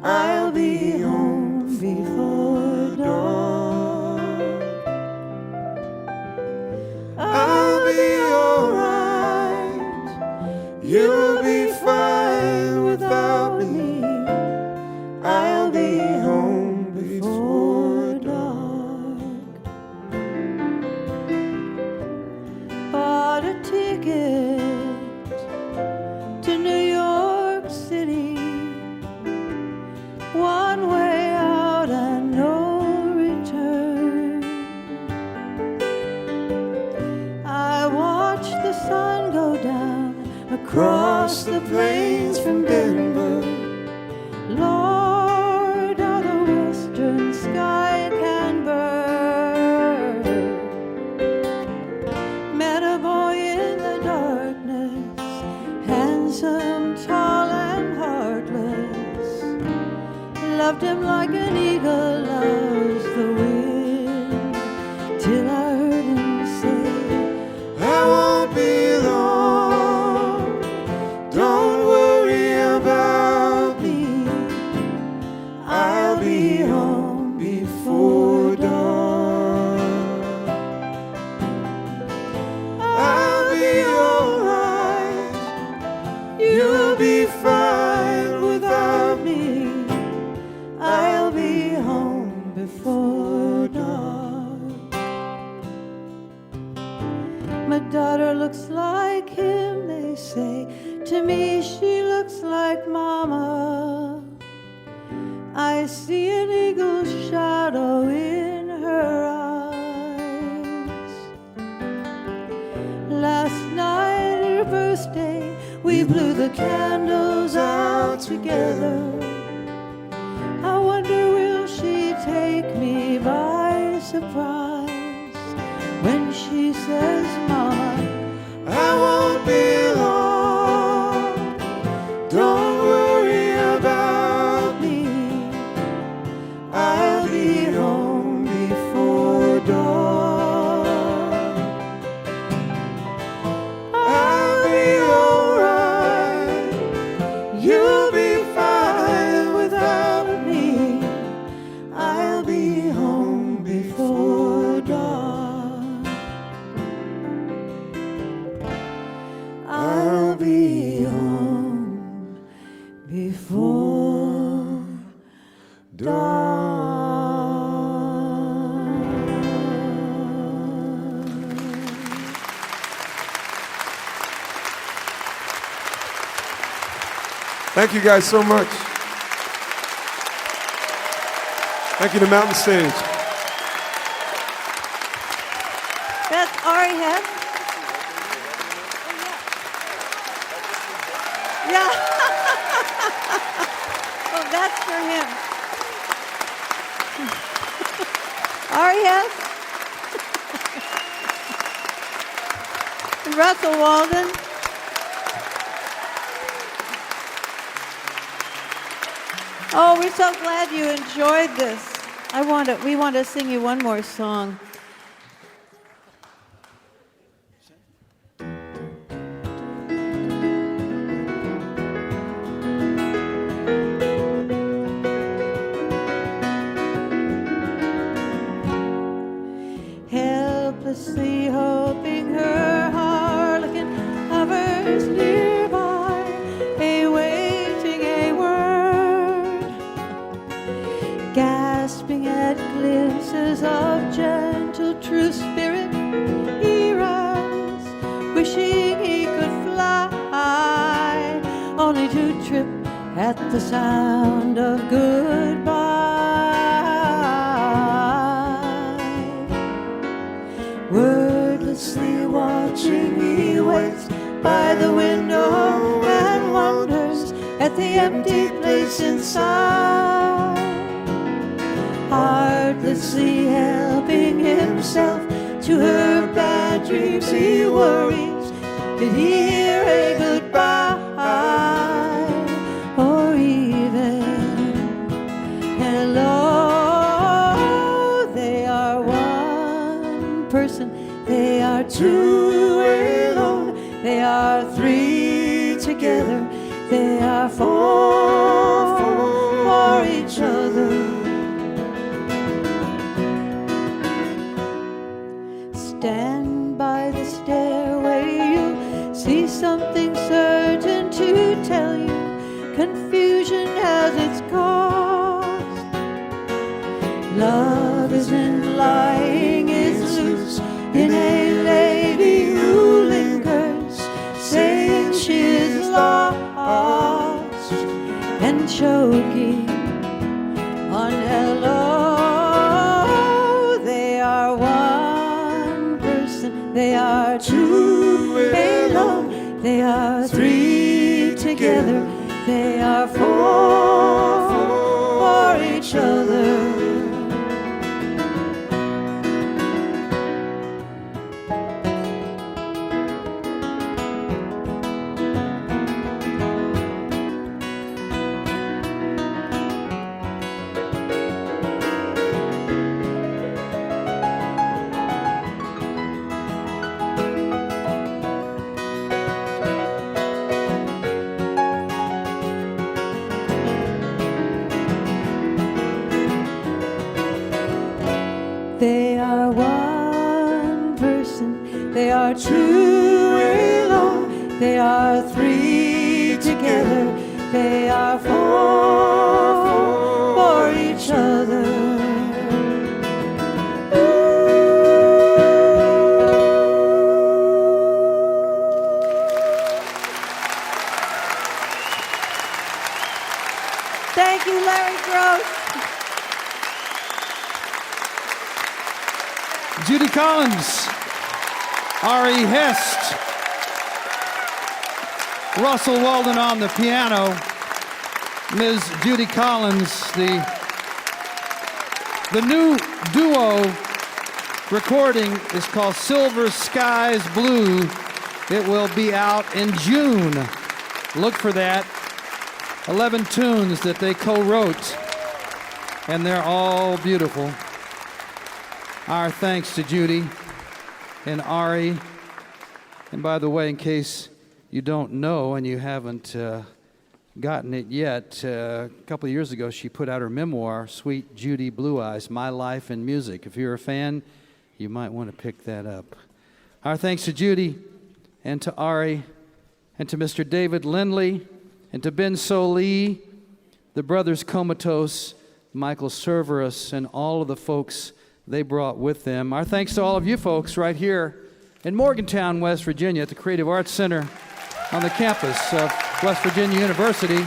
I'll be home before dawn. I'll be alright, you'll be fine without me, I'll be home before dark. Bought a ticket before dark. My daughter looks like him, they say. To me, she looks like Mama. I see an eagle's shadow in her eyes. Last night, her birthday, we blew the candles out together. I wonder, will she take me by surprise when she says, Mama, I won't be long. Don't worry about me. I'll be home before dawn. I'll be alright. You'll be fine without me. I'll be home before dawn. I'll be home before Thank you guys so much. Thank you to Mountain Stage. That's Ari Hest. Yeah. Oh, that's for him. Ari Hest. Russell Walden. Oh, we're so glad you enjoyed this. We want to sing you one more song. Helplessly hoping her harlequin hovers nearby, awaiting a word, gasping at glimpses of gentle true spirit. He runs, wishing he could fly, only to trip at the sound of goodbye. Wordlessly watching, he waits by the window and wonders at the empty place inside. Heartlessly helping himself to her bad dreams, he worries. Did he hear a goodbye? Or even hello? They are one person, they are two alone, they are three together, they are four for each other. Stand by the stairway, you see something certain to tell you. Confusion has its cost. Love isn't lying, it's loose in a lady who lingers, saying she is lost and choking on hello. They are one person, they are two alone, they are three together, they are four for each other. They are one person, they are two alone, they are three together, they are four for each other. Judy Collins, Ari Hest, Russell Walden on the piano, Ms. Judy Collins, the new duo recording is called Silver Skies Blue. It will be out in June. Look for that. 11 tunes that they co-wrote, and they're all beautiful. Our thanks to Judy and Ari. And by the way, in case you don't know and you haven't gotten it yet, a couple of years ago she put out her memoir, Sweet Judy Blue Eyes, My Life in Music. If you're a fan, you might want to pick that up. Our thanks to Judy and to Ari and to Mr. David Lindley and to Ben Sollee, the brothers Comatose, Michael Cerveris, and all of the folks they brought with them. Our thanks to all of you folks right here in Morgantown, West Virginia at the Creative Arts Center on the campus of West Virginia University.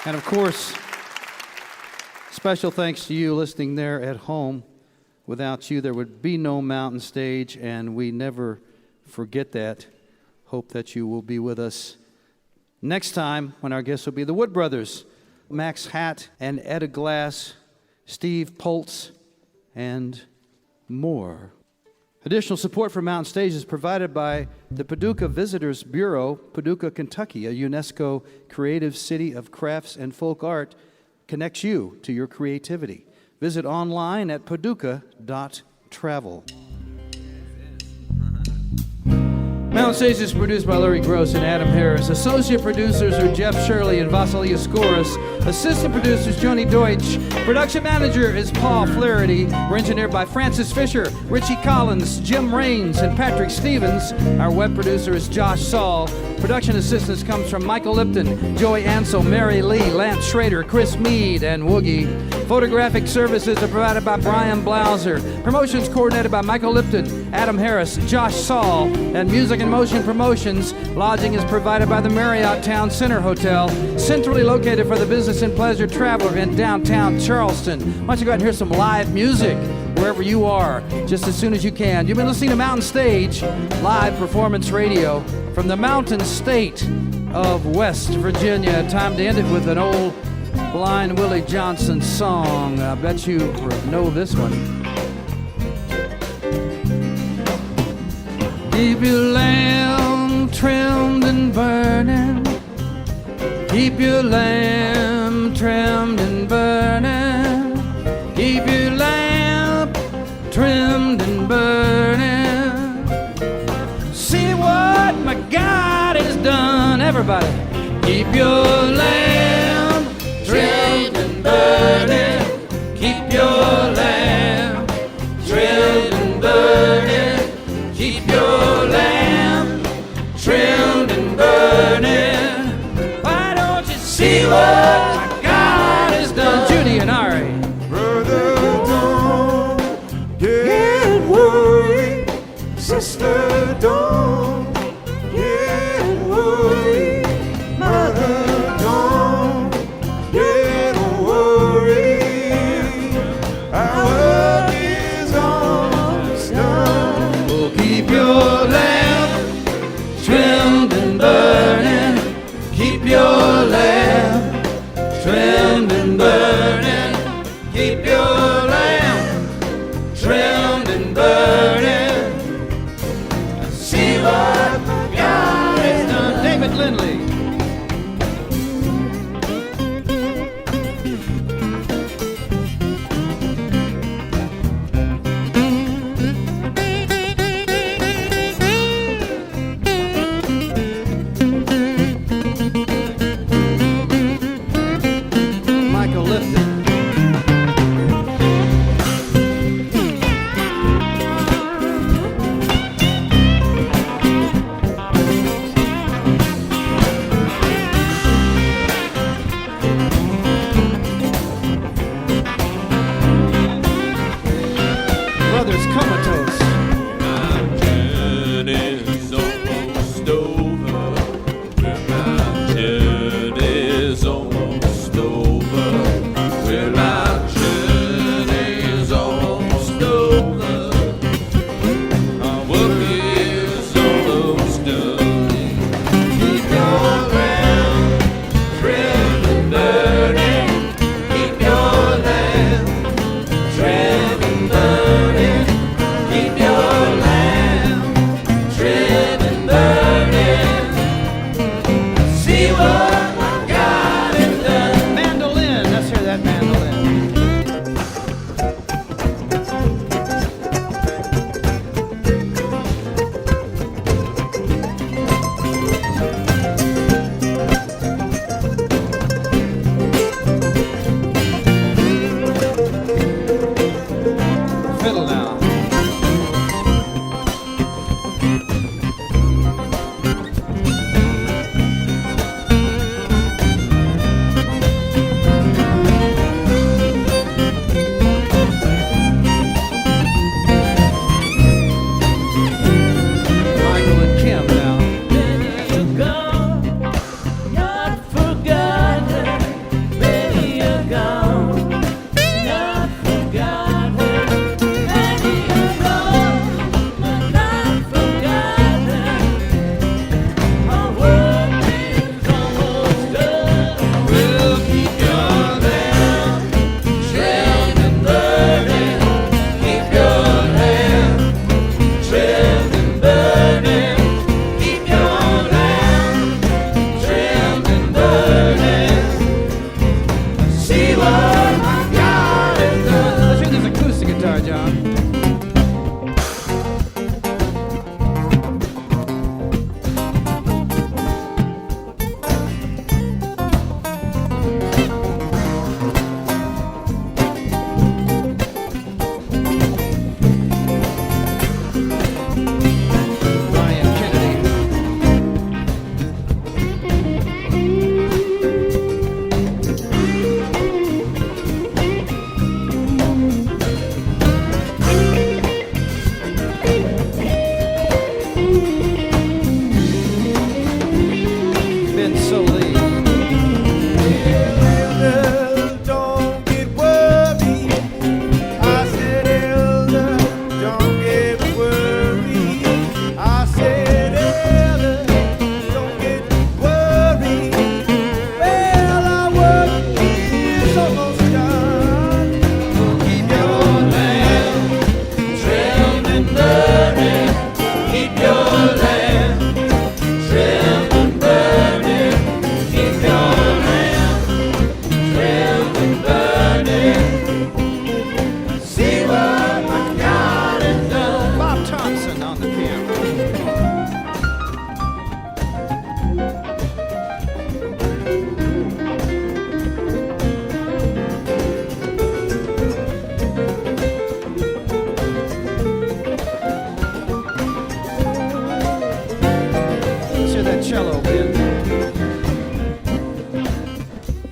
And of course, special thanks to you listening there at home. Without you, there would be no Mountain Stage, and we never forget that. Hope that you will be with us next time when our guests will be the Wood Brothers, Max Hatt and Etta Glass, Steve Poltz, and more. Additional support for Mountain Stage is provided by the Paducah Visitors Bureau, Paducah, Kentucky, a UNESCO creative city of crafts and folk art, connects you to your creativity. Visit online at paducah.travel. Mountain Stage is produced by Larry Gross and Adam Harris. Associate producers are Jeff Shirley and Vasily Skouras. Assistant producers Joni Deutsch. Production manager is Paul Flaherty. We're engineered by Francis Fisher, Richie Collins, Jim Raines, and Patrick Stevens. Our web producer is Josh Saul. Production assistance comes from Michael Lipton, Joey Ansel, Mary Lee, Lance Schrader, Chris Mead, and Woogie. Photographic services are provided by Brian Blauser. Promotions coordinated by Michael Lipton, Adam Harris, Josh Saul, and Music and Motion Promotions. Lodging is provided by the Marriott Town Center Hotel, centrally located for the business and pleasure traveler in downtown Charleston. Why don't you go out and hear some live music wherever you are, just as soon as you can. You've been listening to Mountain Stage, live performance radio from the Mountain State of West Virginia. Time to end it with an old Blind Willie Johnson song. I bet you know this one. Keep your lamp trimmed and burning. Keep your lamp trimmed and burning. Keep your lamp trimmed and burning. See what my God has done. Everybody, keep your lamp trimmed and burning. Keep your lamp trimmed and burning. Keep your lamp trimmed and burning. Why don't you see what my God has done? Judy and Ari. Brother, don't get worried. Sister, don't get worried. Mother, don't get worried. Our work is almost done. Well, keep your lamp trimmed and burning. Keep your lamp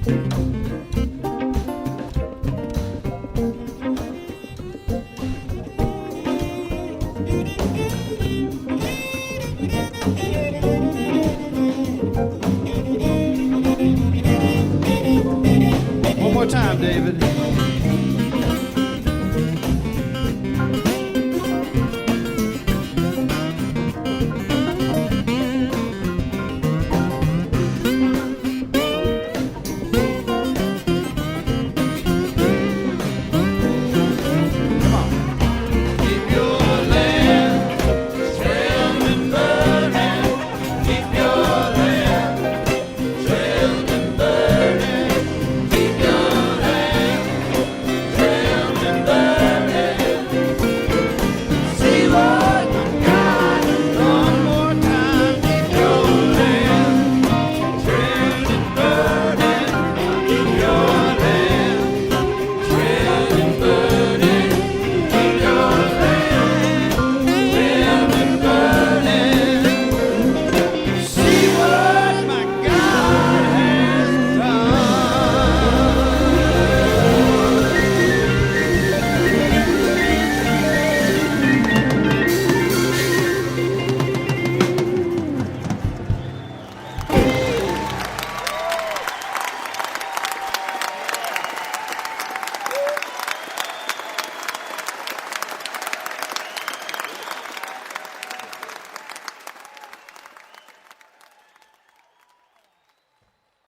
One more time, David.